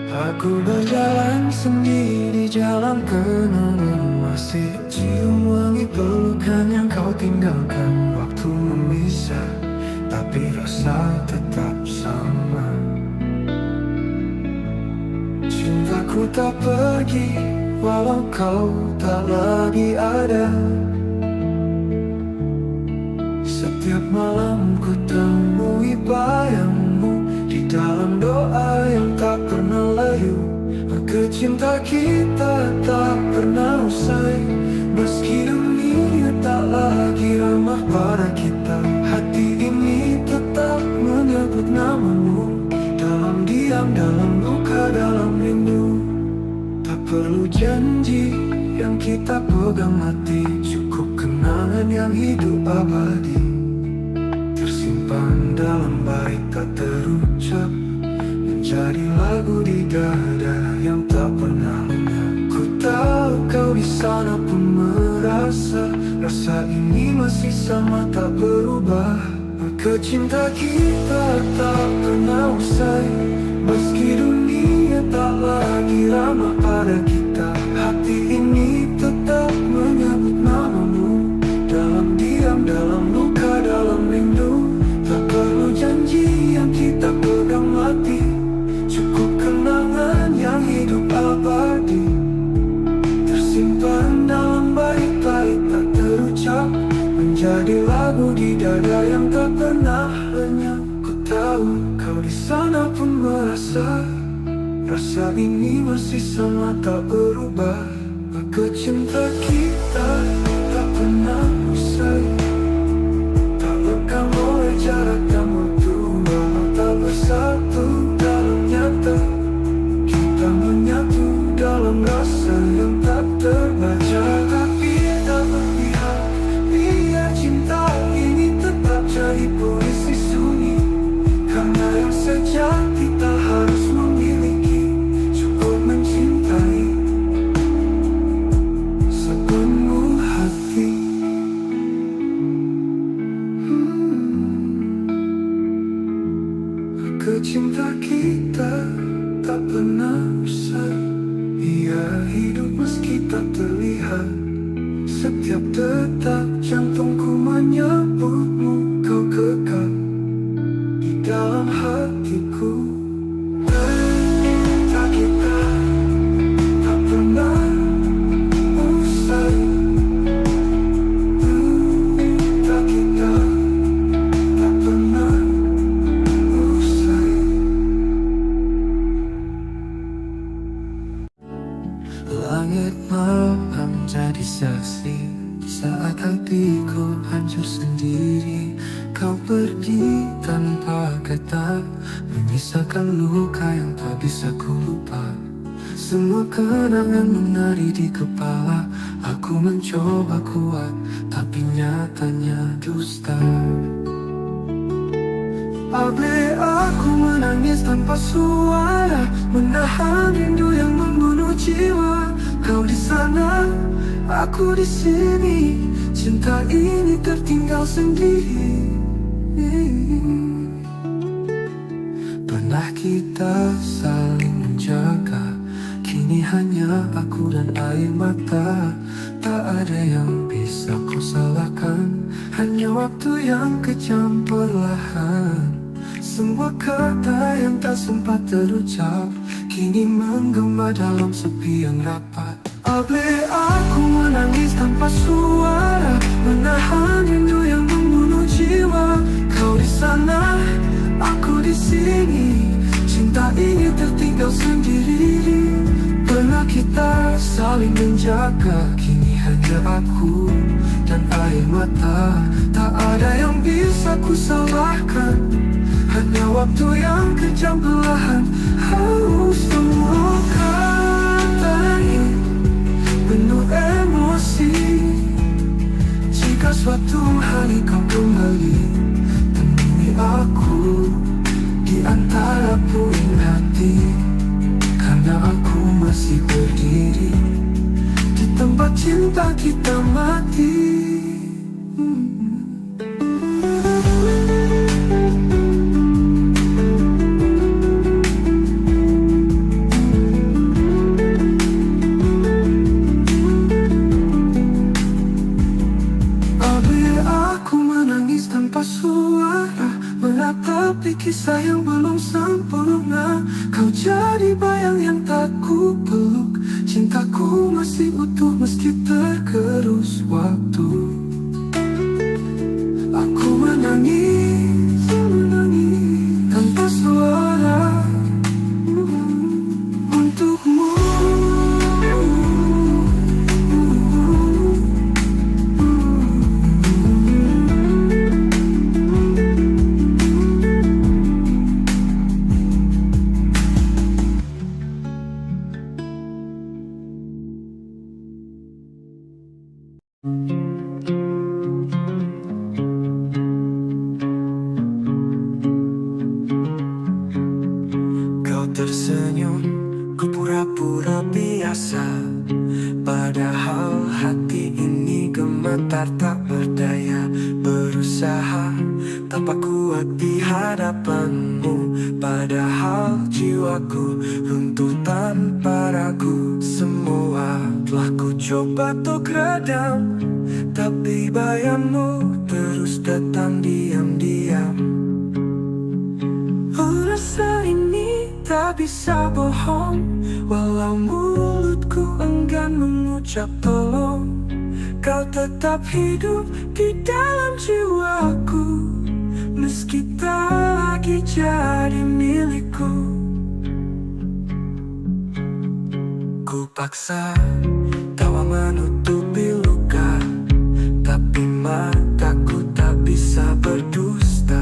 Aku berjalan sendiri di jalan kenangan, masih cium wangi pelukan yang kau tinggalkan. Waktu memisah, tapi rasa tetap sama. Cintaku tak pergi, walau kau tak lagi ada. Setiap malam ku temui bayangmu di dalam doa yang tak pernah layu. Maka cinta kita tak pernah usai, meski dunia tak lagi ramah pada kita. Hati ini tetap menyebut namamu, dalam diam, dalam luka, dalam rindu. Tak perlu janji yang kita pegang mati, cukup kenangan yang hidup abadi, tersimpan dalam bait tak terucap, menjadi lagu di dada yang tak pernah lenyap. Ku tahu kau di sana pun merasa, rasa ini masih sama tak berubah. Maka cinta kita tak pernah usai, meski dunia tak lagi ramah pada kita. Hati ini tetap menyebut namamu, dalam diam, dalam luka, dalam rindu. Tak perlu janji yang kita pegang mati, cukup kenangan yang hidup abadi, tersimpan dalam bait-bait tak rasa ini masih sama tak berubah. Maka cinta kita tak pernah usai, tak lekang oleh jarak dan waktu. Walau tak bersatu dalam nyata, kita menyatu dalam rasa yang tak terbaca. Tapi tak berpihak, biar cinta ini tetap jadi puisi sunyi. Karena yang sejati tak harus memiliki, cukup mencintai sepenuh hati. Cinta kita tak pernah usai, ia hidup meski tak terlihat. Setiap detak jantungku menyebutmu, kau kekal di dalam hatiku. Cinta kita tak pernah usai, cinta kita tak pernah usai. Langit malam jadi saksi saat hatiku hancur sendiri. Kau pergi tanpa kata, menyisakan luka yang tak bisa ku lupa. Semua kenangan menari di kepala. Aku mencoba kuat, tapi nyatanya dusta. Abe aku menangis tanpa suara, menahan rindu yang membunuh jiwa. Kau di sana, aku di sini. Cinta ini tertinggal sendiri. Pernah kita saling menjaga, kini hanya aku dan air mata. Tak ada yang bisa kau salahkan, hanya waktu yang kejam perlahan. Semua kata yang tak sempat terucap kini menggema dalam sepi yang rapat. Abe aku menangis tanpa suara, menahan rindu yang membunuh jiwa. Kau di sana, aku di sini. Cinta ini tertinggal sendiri. Pernah kita saling menjaga, kini hanya aku dan air mata. Tak ada yang bisa ku salahkan, hanya waktu yang kejam perlahan. Semua kata ini penuh emosi. Jika suatu hari kau kembali, temui aku di antara puing hati. Karena aku masih berdiri di tempat cinta kita mati. Tanpa suara, menatapi kisah yang belum sempurna. Kau jadi bayang yang tak ku peluk. Cintaku masih utuh meski tergerus waktu. Aku menangis, menangis tanpa suara untukmu. Kau tersenyum, ku pura-pura biasa. Padahal hati ini gemetar tak berdaya. Berusaha tanpa kuat di hadapanmu. Padahal jiwaku runtuh tanpa ragu. Semua telah ku coba untuk redam, tapi bayangmu terus datang diam-diam. Rasa ini tak bisa bohong, walau mulutku enggan mengucap tolong. Kau tetap hidup di dalam jiwaku, meski tak lagi jadi milikku. Ku paksa tawa menutupi luka, tapi mataku tak bisa berdusta.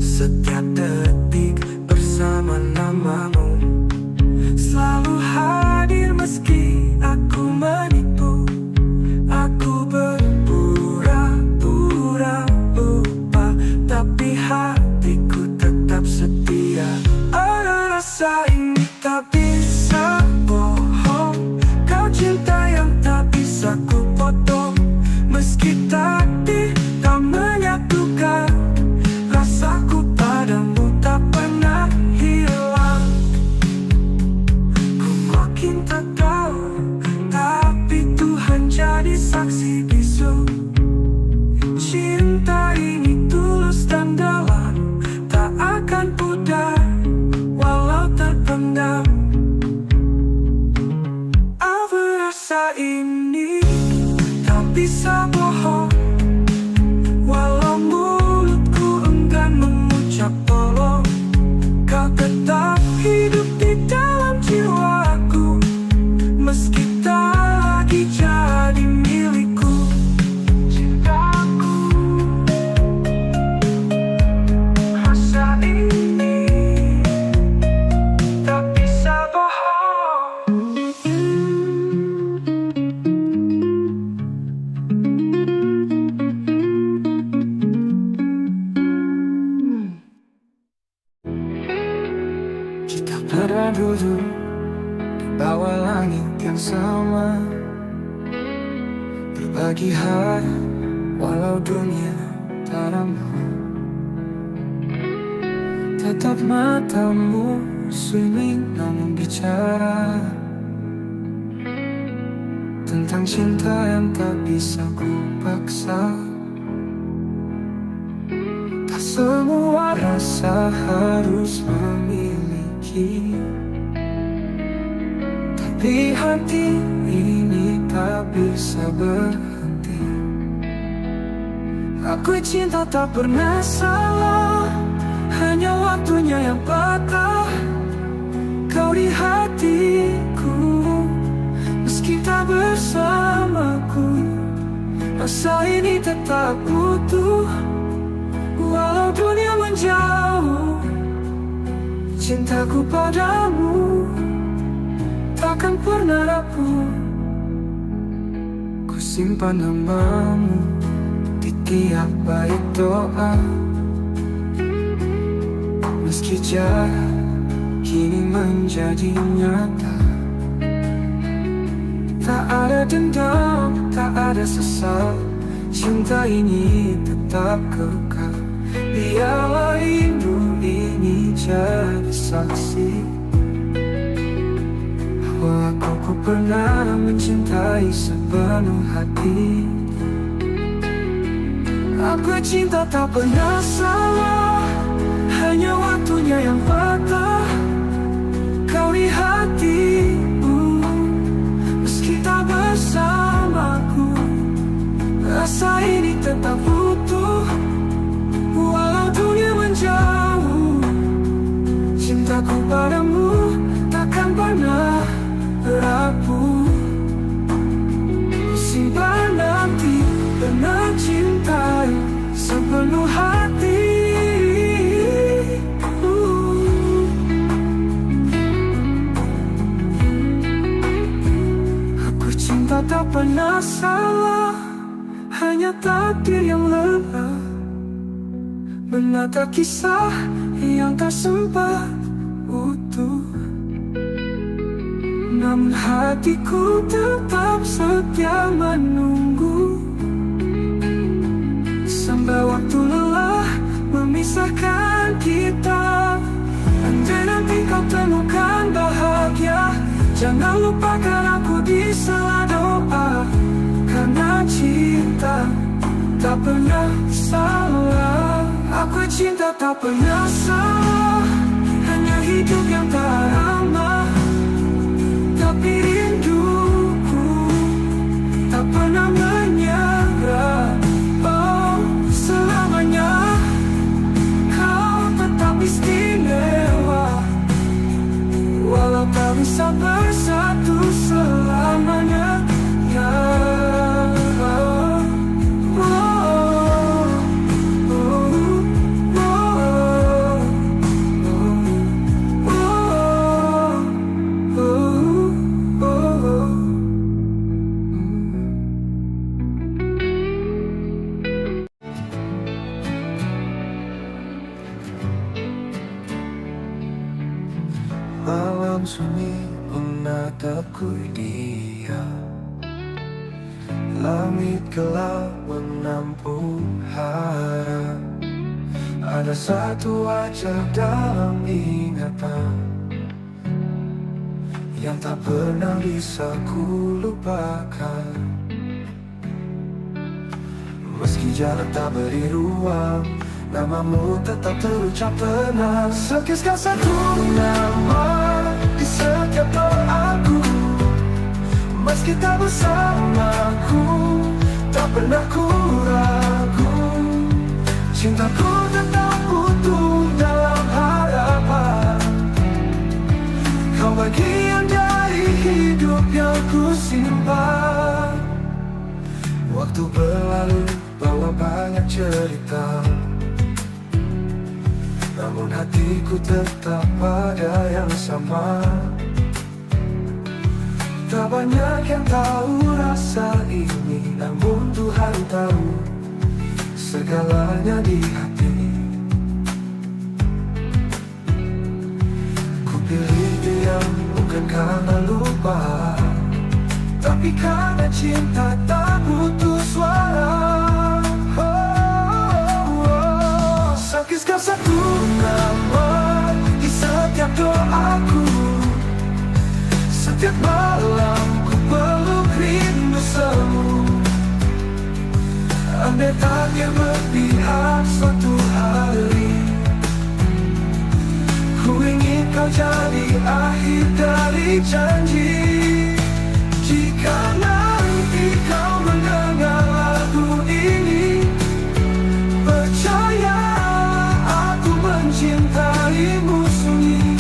Setiap detik bersama namamu selalu hadir meski aku menipu. Aku berpura-pura lupa, tapi hatiku tetap setia. Ada rasa ini tak bisa bohong, kau cinta yang tak bisa ku potong. Meski takdir tak menyatukan, rasaku padamu tak pernah hilang. Ku makin tak tahu, tapi Tuhan jadi saksi bisu. Cinta ini tulus dan dalam, tak akan pudar walau terpendam. Apa rasa ini tak bisa bohong, walau mulutku enggan mengucap tolong. Kau tetap hidup di dalam jiwaku, meski tak lagi jadi milikku. Cintaku, rasa ini tak bisa bohong. Kita pernah duduk di bawah langit yang sama, berbagi hari walau dunia tak ramah. Tetap matamu sunyi namun bicara tentang cinta yang tak bisa ku paksa. Tak semua rasa harus memiliki, tapi hati ini tak bisa berhenti. Aku cinta tak pernah salah, hanya waktunya yang patah. Kau di hatiku, meski tak bersamaku, rasa ini tetap utuh. Walau dunia menjauh, cintaku padamu takkan pernah rapuh. Ku simpan namamu di tiap bait doa, meski jarak kini menjadi nyata. Tak ada dendam, tak ada sesal, cinta ini tetap kekal. Biarlah rindu ini jadi saksi bahwa aku pernah mencintai sepenuh hati. Aku cinta tak pernah salah, hanya waktunya yang patah. Kau di hatiku, meski tak bersamaku, rasa ini tetap utuh. Walau dunia menjauh, cintaku padamu takkan pernah rapuh. Simpan nanti pernah cintai sepenuh hati. Aku cinta tak pernah salah, hanya takdir yang lelah menata kisah yang tak sempat utuh. Namun hatiku tetap setia menunggu, sampai waktu lelah memisahkan kita. Andai nanti kau temukan bahagia, jangan lupakan aku di sela doa. Karena cinta tak pernah salah, aku cinta tak pernah salah, hanya hidup yang tak ramah. Tapi rinduku tak pernah menyerah. Oh, selamanya kau tetap istimewa, walau tak bisa bersatu tatapku dia. Langit gelap menampung harap. Ada satu wajah dalam ingatan yang tak pernah bisa ku lupakan. Meski jarak tak beri ruang, namamu tetap terucap tenang. Sekisah satu nama di setiap doaku. Meski tak bersamaku, tak pernah ku ragu. Cintaku tetap utuh dalam harapan. Kau bagian dari hidup yang ku simpan. Waktu berlalu bawa banyak cerita, namun hatiku tetap pada yang sama. Tak banyak yang tahu rasa ini, namun Tuhan tahu segalanya di hati. Ku pilih diam bukan karena lupa, tapi karena cinta tak butuh suara. Sekisah satu nama di setiap doaku. Setiap malam ku peluk rindu semu. Andai takdir berpihak suatu hari, ku ingin kau jadi akhir dari janji. Jika nanti kau mendengar lagu ini, percaya aku mencintaimu sunyi.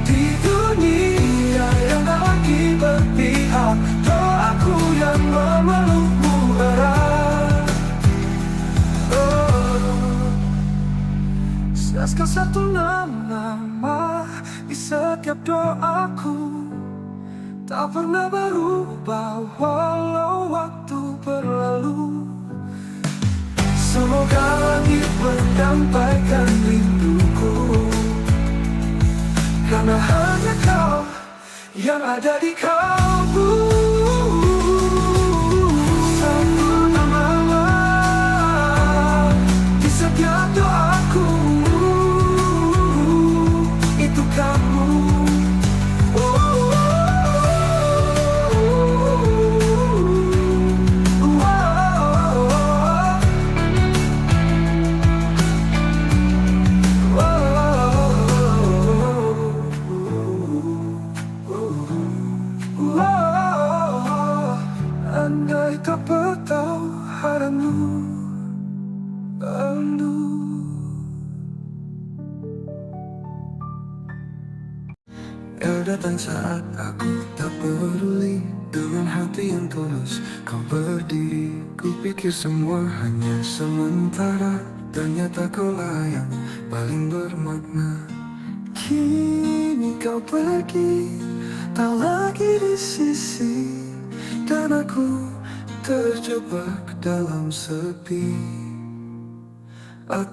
Di dunia yang tak lagi berpihak, doaku yang memelukmu erat. Sekal satu nama di setiap doaku, tak pernah berubah walau waktu berlalu. Semoga langit menyampaikan rinduku, karena hanya kau yang ada di kalbu. Satu nama di setiap doaku, itu kamu. Andai tak bertahu haramu rindu. Kau datang saat aku tak peduli. Dengan hati yang tulus kau berdiri. Kupikir semua hanya sementara, ternyata kaulah yang paling bermakna. Kini kau pergi, tak lagi di sisi, dan aku terjebak dalam sepi.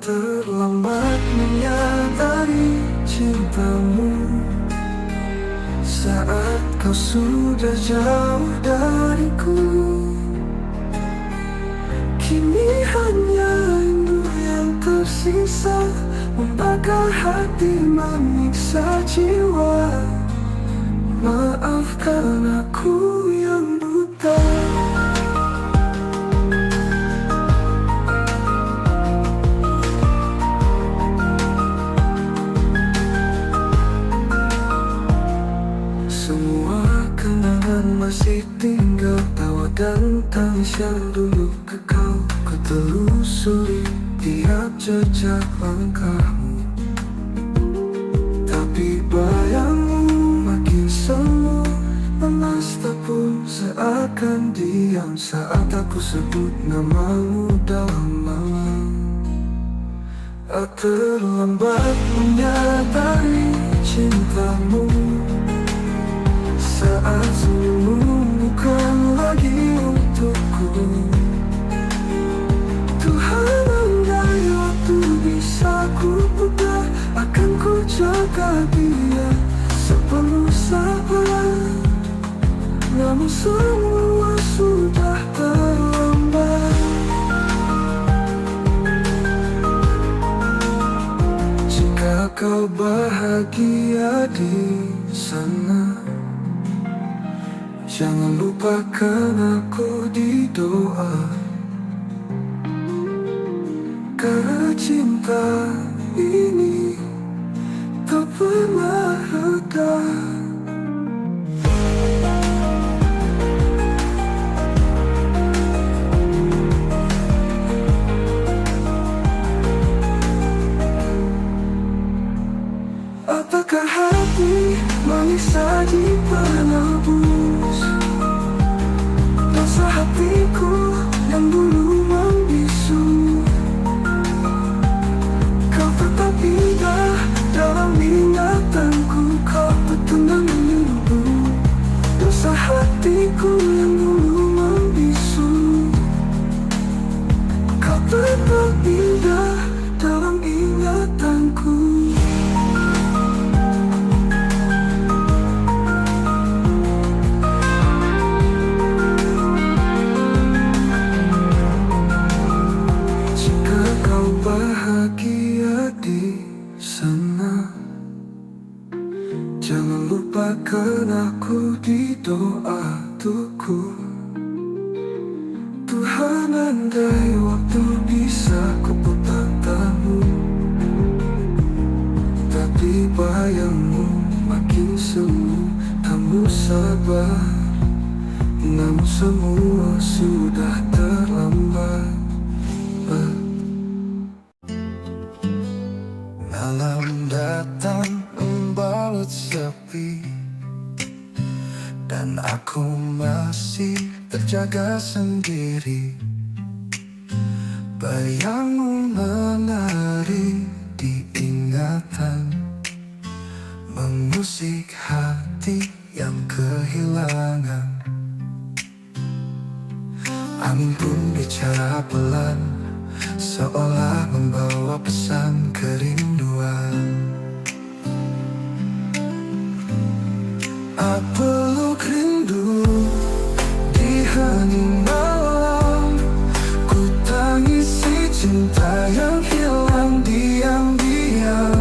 Terlambat menyadari cintamu saat kau sudah jauh dariku. Kini hanya rindu yang tersisa, membakar hati, menyiksa jiwa. Maafkan aku yang buta. Semua kenangan masih tinggal, tawa dan tangis yang dulu kekal. Ku telusuri tiap jejak langkahmu, tapi bayangmu makin semu. Lemas tak pun seakan diam saat aku sebut namamu dalam malam. Terlambat menyadari cintamu saat senyummu bukan lagi untukku. Tuhan, andai waktu bisa ku putar, akan ku jaga dia sepenuh sabar. namun semua sudah terlambat. Jika kau bahagia di sana, jangan lupakan aku di doa. Karena cinta ini tak pernah reda. Apakah hati manis saja penebus dosa hatiku yang dulu membisu? Kau tetap indah dalam ingatanku, kau betul menunggu dosa hatiku yang dulu membisu. Kau tetap indah dalam ingatanku. Bahagia di sana, jangan lupakan aku di doa tuku. Tuhan, andai waktu bisa kuputar tamu, tapi bayangmu makin semu, kamu sabar, namun semua sudah terlambat. Malam datang membalut sepi, dan aku masih terjaga sendiri. Bayangmu menari di ingatan, mengusik hati yang kehilangan. Angin pun bicara pelan, seolah membawa pesan kerinduan. Aku peluk rindu di hening malam, ku tangisi cinta yang hilang diam-diam.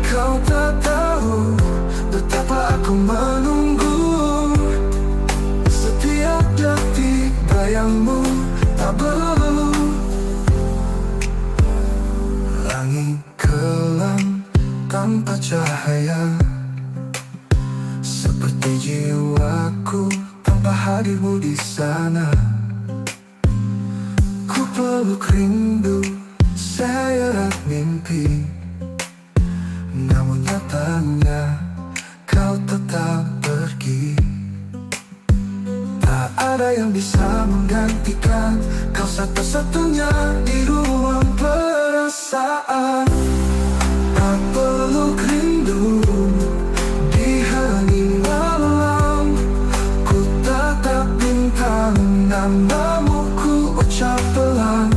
Kau tak tahu betapa aku menunggu, setiap detik bayangmu tak berlalu. Langit kelam tanpa cahaya, seperti jiwaku tanpa hadirmu di sana. Ku peluk rindu seret mimpi, namun nyatanya kau tetap pergi. Tak ada yang bisa menggantikan kau satu-satunya di ruang perasaan. Tak peluk rindu di hening malam, ku tatap bintang, namamu ku ucap pelan.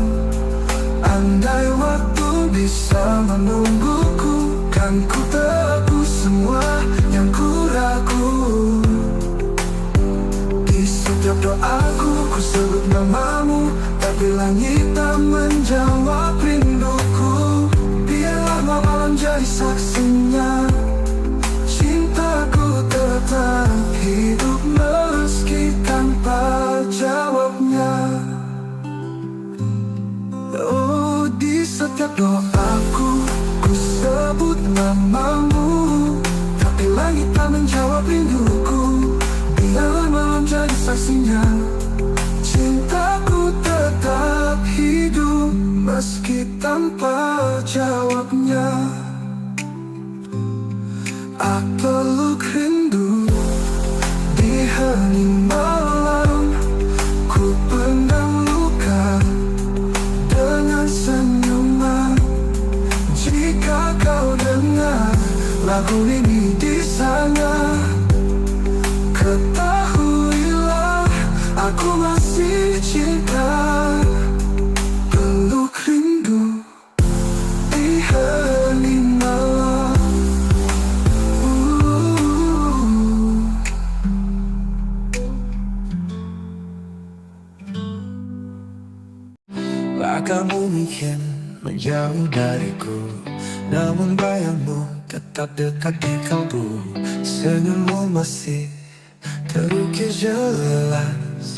Andai waktu bisa menungguku, kan ku tebus semua yang ku ragu. Di setiap doaku ku sebut namamu, tapi langit tak menjawab rinduku. Biarlah malam jadi saksinya, cintaku tetap hidup meski tanpa jawabnya. Oh, di setiap doaku ku sebut namamu, tapi langit tak menjawab rinduku. Biarlah malam jadi saksinya, cintaku tetap hidup meski tanpa jawabnya. Aku peluk rindu di hening malam, ku pendam luka dengan senyuman. Jika kau dengar lagu ini di sana, ketahuilah aku masih cinta. Peluk rindu di hening malam. Kamu mungkin menjauh dariku, namun bayangmu tetap dekat di kalbu. Senyummu masih terukir jelas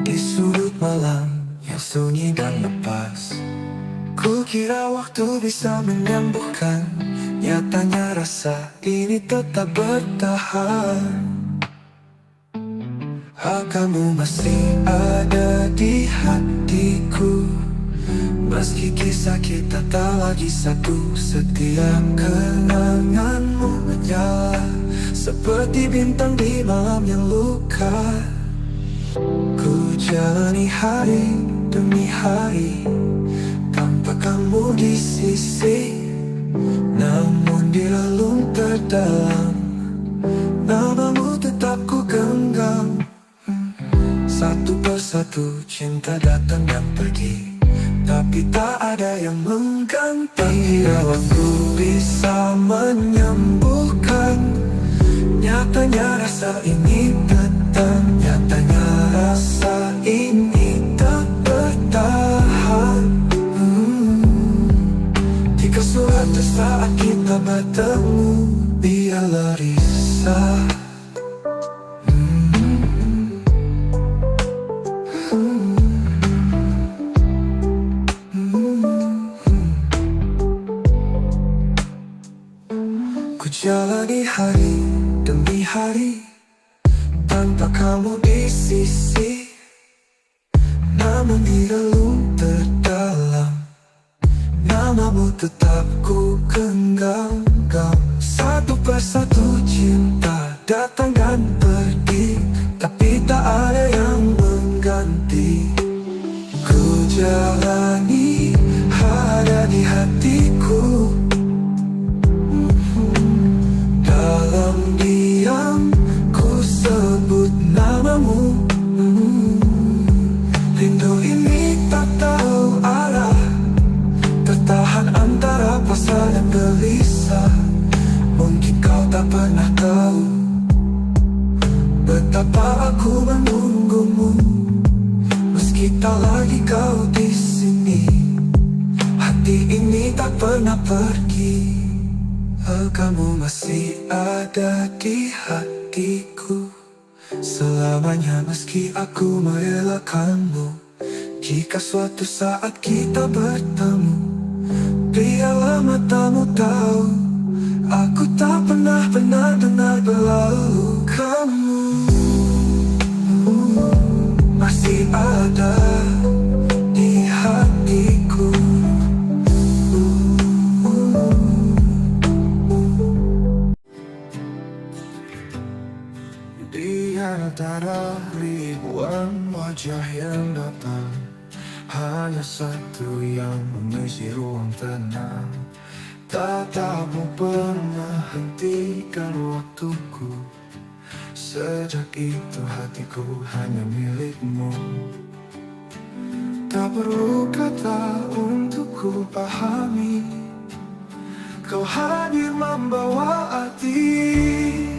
di sudut malam yang sunyi dan lepas. Kukira waktu bisa menyembuhkan, nyatanya rasa ini tetap bertahan. Kamu masih ada di hatiku, meski kisah kita tak lagi satu. Setiap kenanganmu menyala seperti bintang di malam yang luka. Ku jalani hari demi hari tanpa kamu di sisi, namun di relung terdalam namamu tetap ku genggam. Satu persatu cinta datang dan pergi, tapi tak ada yang mengganti. Bila waktu bisa menyembuhkan, nyatanya rasa ini datang. Nyatanya rasa ini tak bertahan. Jika suatu saat kita bertemu, biarlah risau. Ku jalani hari demi hari tanpa kamu di sisi, namun di relung terdalam namamu tetap ku genggam. Satu persatu cinta datang dan pergi, tapi tak ada yang mengganti. Ku jalani ada di hatiku, dalam diam ku sebut namamu. Rindu ini tak tahu arah, tertahan antara pasrah dan gelisah. Mungkin kau tak pernah tahu betapa aku menunggumu, meski tak lagi kau di sini. Hati ini tak pernah pergi. Kamu masih ada di hatiku selamanya, meski aku merelakanmu. Jika suatu saat kita bertemu, biarlah matamu tahu aku tak pernah benar-benar berlalu. Kamu masih ada di hatiku. Di antara ribuan wajah yang datang, hanya satu yang mengisi ruang tenang. Tatapmu pernah hentikan waktuku, sejak itu hatiku hanya milikmu. Tak perlu kata untuk ku pahami, kau hadir membawa arti.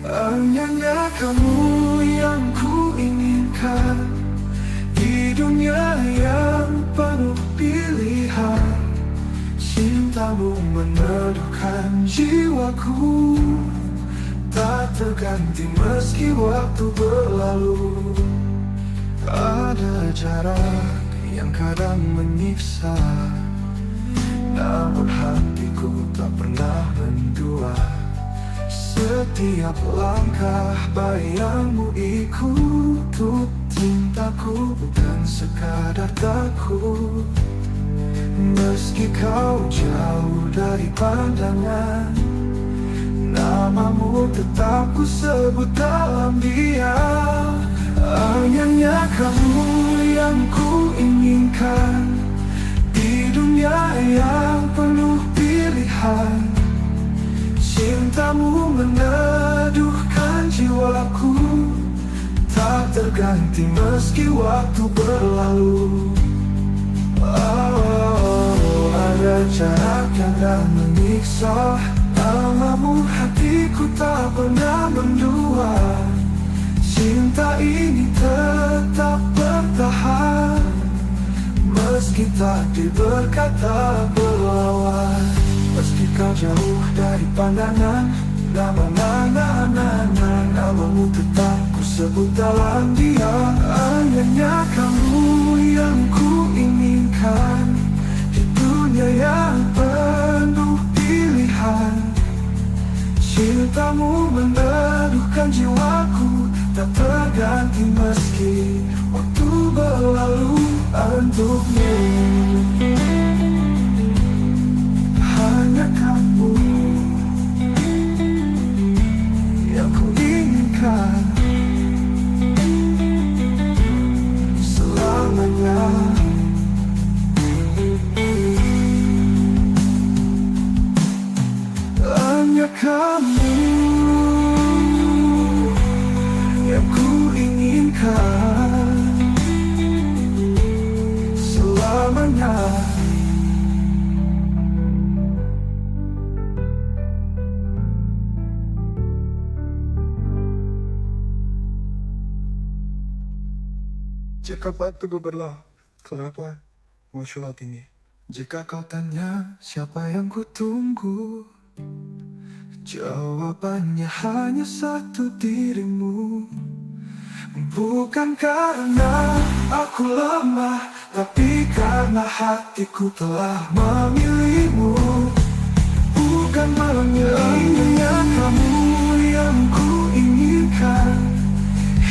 Hanya kamu yang ku inginkan di dunia yang penuh pilihan. Cintamu meneduhkan jiwaku, tak terganti meski waktu berlalu. Ada jarak yang kadang menyiksa, namun hatiku tak pernah mendua. Setiap langkah bayangmu ikut cintaku, bukan sekadar takut. Meski kau jauh dari pandangan, namamu tetap ku sebut dalam diam. Hanya kamu yang ku inginkan di dunia yang penuh pilihan. Cintamu meneduhkan jiwaku, tak terganti meski waktu berlalu. Ada jarak yang tak menyiksa, namamu hatiku tak pernah mendua. Cinta ini tetap bertahan. meski takdir berkata berlawan. Meski kau jauh dari pandangan, namamu tetap ku sebut dalam dia. Hanya kamu yang ku inginkan di dunia yang penuh pilihan. Cintamu meneduhkan jiwaku, tak terganti meski waktu berlalu untukmu. Hanya kamu yang ku inginkan selamanya. Hanya kamu yang ku inginkan selamanya. Jika batu berlah, kenapa muncul tinggi? Jika kau tanya siapa yang ku tunggu, jawabannya hanya satu, dirimu. Bukan karena aku lemah, tapi karena hatiku telah memilihmu. Bukan hanya kamu yang ku inginkan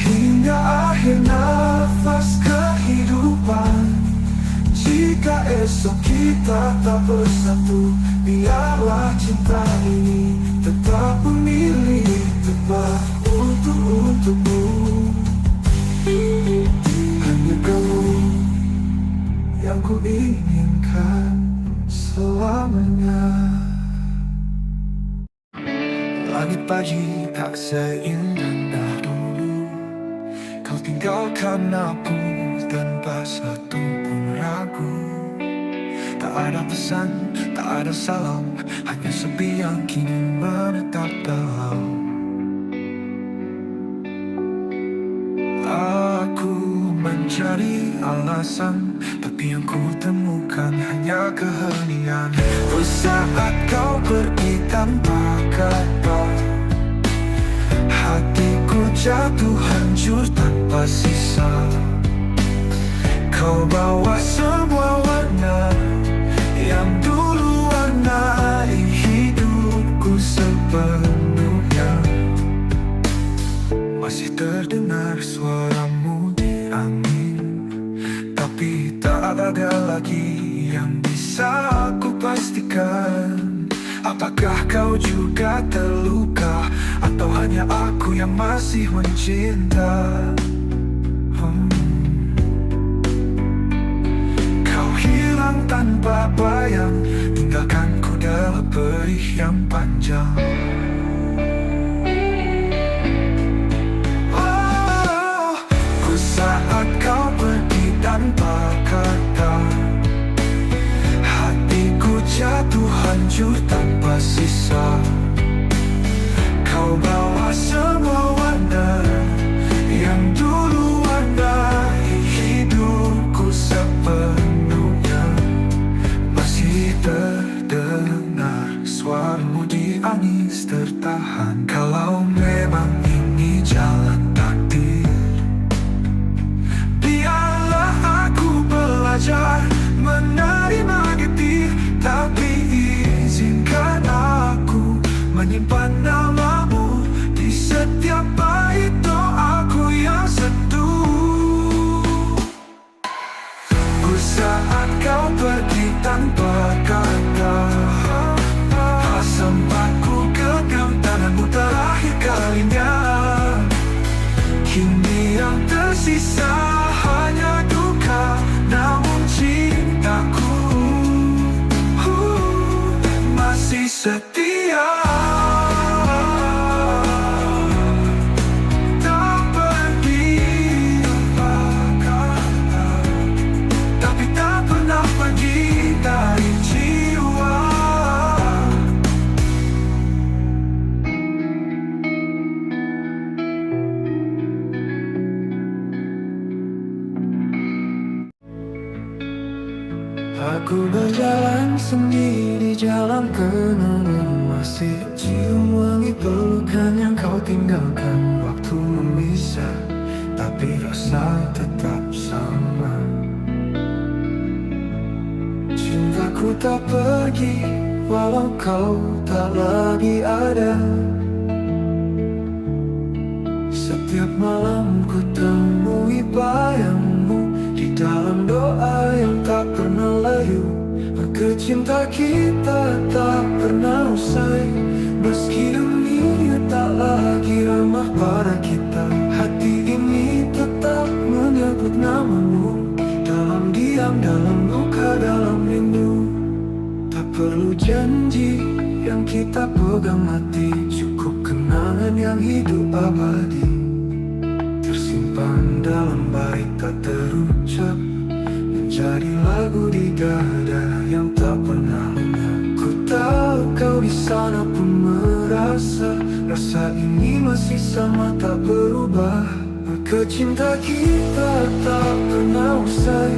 hingga akhir nafas kehidupan. Jika esok kita tak bersatu, biarlah cinta ini tetap memilih tepat untukmu. Hanya kamu yang ku inginkan selamanya. Langit pagi tak seindah dulu, kau tinggalkan aku tanpa satu pun ragu. Tak ada pesan, tak ada salam, hanya sepi yang kini menetap dalam. Aku mencari alasan, tapi yang ku temukan hanya keheningan. Saat kau pergi tanpa kata, hatiku jatuh hancur tanpa sisa. Kau bawa semua warna yang dulu warnai hidupku sepenuhnya. Masih terdengar suaramu di angin, tapi tak ada lagi yang bisa aku pastikan. Apakah kau juga terluka, atau hanya aku yang masih mencinta? Kau hilang tanpa bayang, tinggalkanku dalam perih yang panjang. Saat kau pergi tanpa kata, hatiku jatuh hancur tanpa sisa. Kau bawa semua warna yang dulu warnai hidupku sepenuhnya. Masih terdengar suaramu di angin tertahan. Kalau memang ini jalan takdir, belajar menerima getir, tapi izinkan aku menyimpan namamu di setiap bait doaku yang seduh. Saat kau pergi tanpa kata, sempatku genggam tanganmu terakhir kali. Ku berjalan sendiri di jalan kenangan, masih cium wangi pelukan yang kau tinggalkan. Waktu memisah, tapi rasa tetap sama. Cintaku tak pergi, walau kau tak lagi ada. Setiap malam ku temui bayangmu di dalam doa yang tak pernah layu. Maka cinta kita tak pernah usai, meski dunia tak lagi ramah pada kita. Hati ini tetap menyebut namamu, dalam diam, dalam luka, dalam rindu. Tak perlu janji yang kita pegang mati, cukup kenangan yang hidup abadi, tersimpan dalam bait tak terucap, menjadi lagu di dada yang tak pernah lenyap. Ku tahu kau di sana pun merasa, rasa ini masih sama tak berubah. Maka cinta kita tak pernah usai,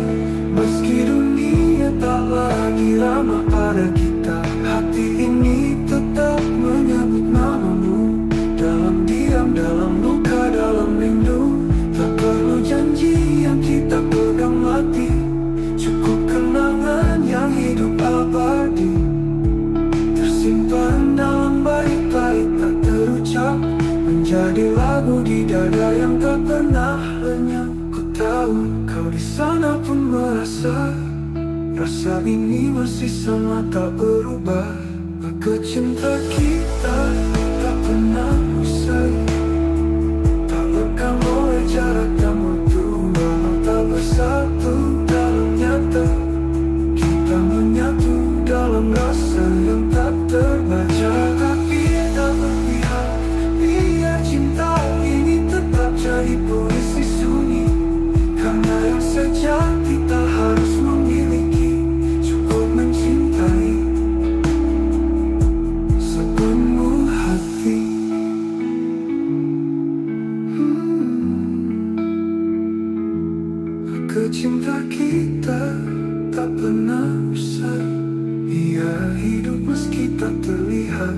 meski dunia tak lagi ramah pada kita. Hati ini tetap menyebut namamu, dalam diam, dalam luka, dalam rindu. Tak perlu janji yang kita pegang mati, cukup kenangan yang hidup abadi, tersimpan dalam bait-bait tak terucap, menjadi lagu di dada yang tak pernah lenyap. Ku tahu kau di sana pun merasa, rasa ini masih sama tak berubah. Maka cinta kita tak pernah usai, tak lekang oleh jarak dan waktu. Walau tak bersatu dalam nyata, kita menyatu dalam rasa yang tak terbaca. Tapi tak berpihak, biar cinta ini tetap jadi puisi sunyi. Karena yang sejati tak harus memiliki, cukup mencintai sepenuh hati. Cinta kita tak pernah usai, ia hidup meski tak terlihat.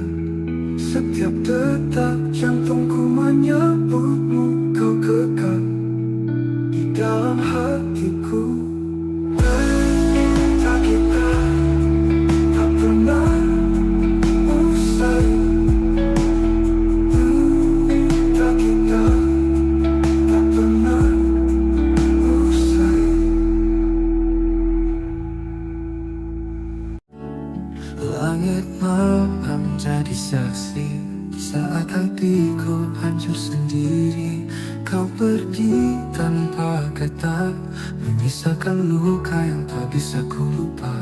Setiap detak jantungku menyebutmu, kau kekal di dalam hatiku. Cinta kita tak pernah usai, cinta kita tak pernah usai. Langit malam jadi saksi saat hatiku hancur sendiri. Kau pergi tanpa kata, menyisakan luka yang tak bisa ku lupa.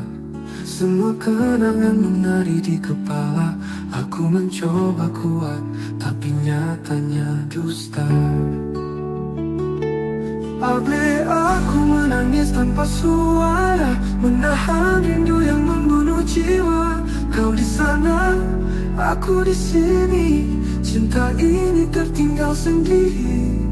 Semua kenangan menari di kepala, aku mencoba kuat, tapi nyatanya dusta. Abe aku menangis tanpa suara, menahan rindu yang membunuh jiwa. Kau di sana, aku di sini, cinta ini tertinggal sendiri.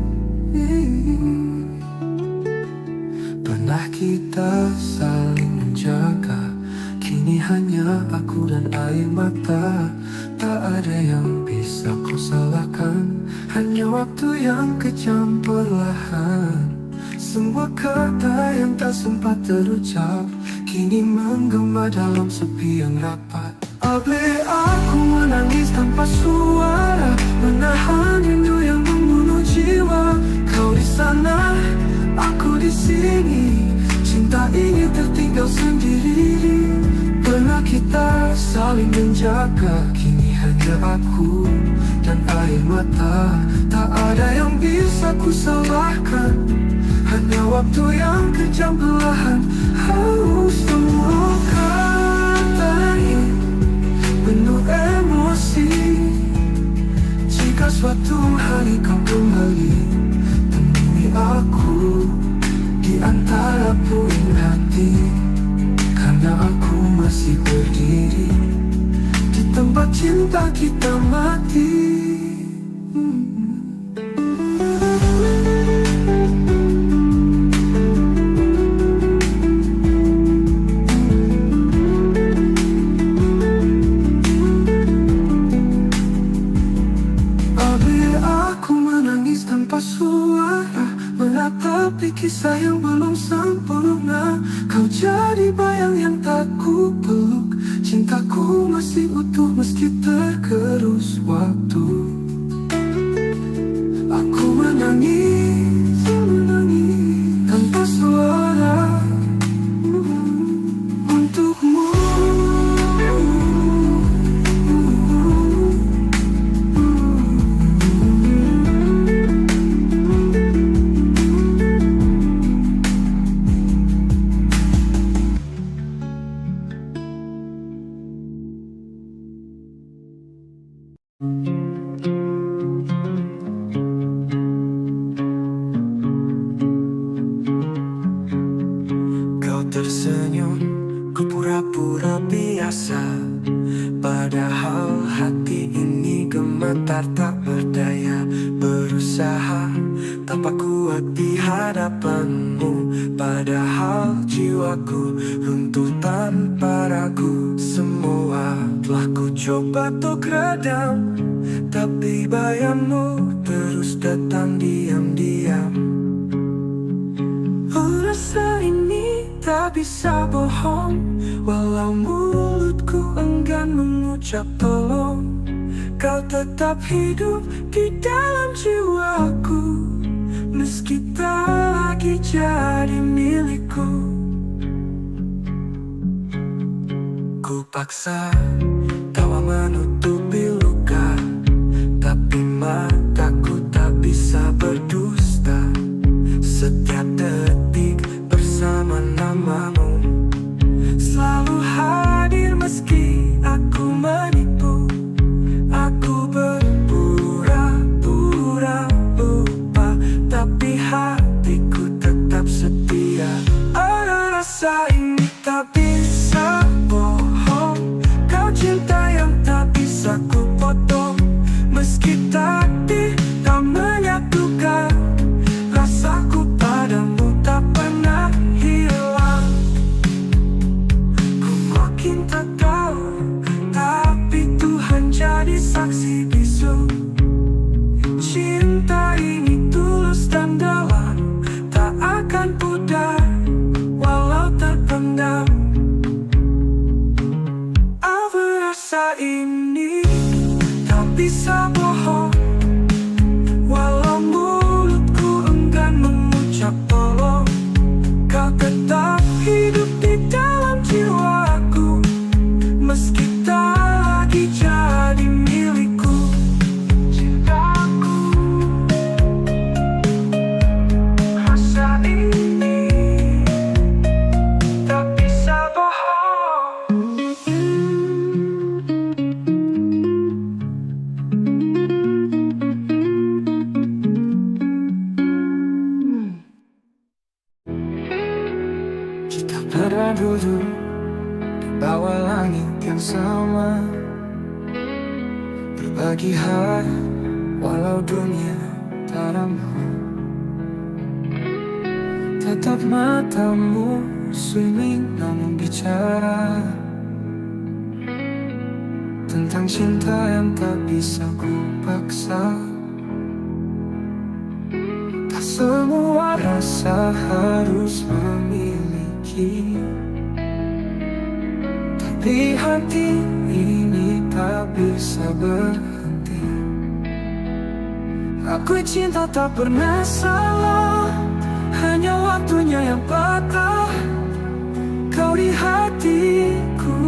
Pernah kita saling menjaga, kini hanya aku dan air mata. Tak ada yang bisa kau salahkan, hanya waktu yang kejam perlahan. Semua kata yang tak sempat terucap, kini menggema dalam sepi yang rapat. Abe aku menangis tanpa suara, menahan rindu yang membunuh jiwa. Kau di sana, aku di sini, cinta ini tertinggal sendiri. Pernah kita saling menjaga, kini hanya aku dan air mata. Tak ada yang bisa ku salahkan, hanya waktu yang kejam perlahan. Semua kata ini penuh emosi. Jika suatu hari kau kembali, temui aku di antara puing hati. Karena aku masih berdiri di tempat cinta kita mati. aku menangis tanpa suara, menatapi kisah yang belum sempurna. Kau jadi bayang yang tak ku peluk, cintaku masih utuh meski tergerus waktu. Aku menangis, menangis tanpa suara untukmu. Kau tersenyum, ku pura-pura biasa, padahal hati ini gemetar tak berdaya. Berusaha tanpa kuat di hadapanmu, padahal jiwaku runtuh tanpa ragu. Semua telah ku coba untuk redam, tapi bayangmu terus datang diam-diam. Rasa ini tak bisa bohong, walau mulutku enggan mengucap tolong. Kau tetap hidup di dalam jiwaku, meski tak lagi jadi milikku. Ku paksa tawa menutupi luka, tapi mataku tak bisa berdusta. Setiap detik bersama namamu selalu hadir meski aku menipu. Aku berpura-pura lupa, tapi hatiku tetap setia. Ada rasa ini tak bisa bohong, kau cinta yang tak bisa ku potong. Meski takdir tak menyatukan, rasaku padamu tak pernah hilang. Ku makin tak tahu, tapi Tuhan jadi saksi bisu. Cinta ini tulus dan dalam, tak akan pudar walau terpendam. Apa rasa ini tak bisa bohong, walau mulutku enggan mengucap tolong. Kau tetap hidup di dalam jiwaku, meski tak lagi jadi milikku. Cintaku, rasa ini tak bisa bohong. Kita pernah duduk di bawah langit yang sama, berbagi hari walau dunia tak ramah. Tetap matamu swimming namun bicara tentang cinta yang tak bisa ku paksa. Tak semua rasa harus memiliki, tapi hati ini tak bisa berhenti. Aku cinta tak pernah salah, hanya waktunya yang patah. Kau di hatiku,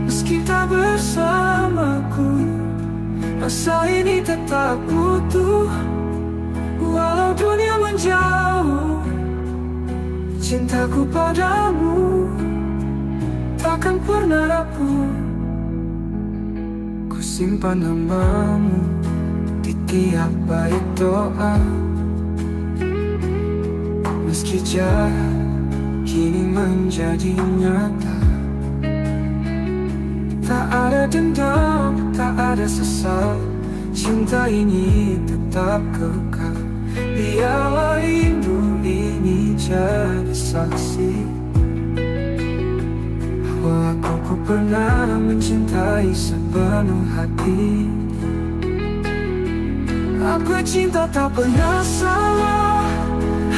meski tak bersamaku. Rasa ini tetap utuh, walau dunia menjauh. Cintaku padamu takkan pernah rapuh. Ku simpan namamu di tiap bait doa, meski jarak kini menjadi nyata. Tak ada dendam, tak ada sesal, cinta ini tetap kekal. Biarlah rindu ini jadi saksi bahwa aku pernah mencintai sepenuh hati. Aku cinta tak pernah salah,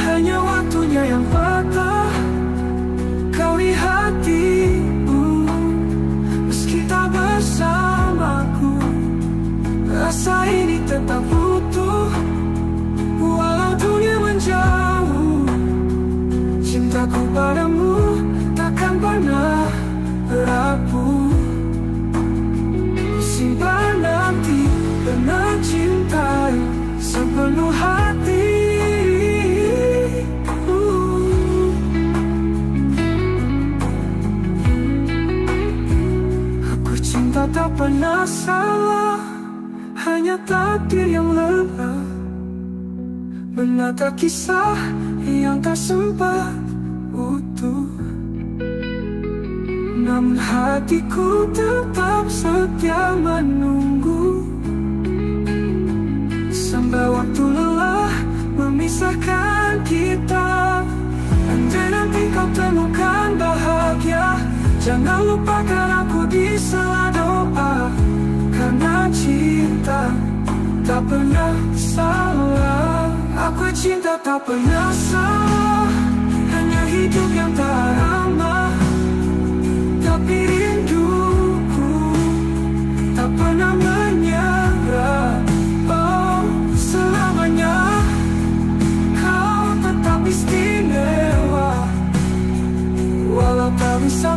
hanya waktunya yang patah. Kau di hatiku, meski tak bersamaku, rasa ini tetap utuh. Walau dunia menjauh, cintaku padamu takkan pernah rapuh. Simpan nanti karena cinta sepenuh hati. Aku cinta tak pernah salah, hanya takdir yang lelah menata kisah yang tak sempat utuh. Namun hatiku tetap setia menunggu, sampai waktu lelah memisahkan kita. Andai nanti kau temukan bahagia, jangan lupakan aku di sela doa. Karena cinta tak pernah salah. Aku cinta tak pernah salah, hanya hidup yang tak ramah. Tapi rinduku tak pernah menyerah. Oh, selamanya kau tetap istimewa, walau tak bisa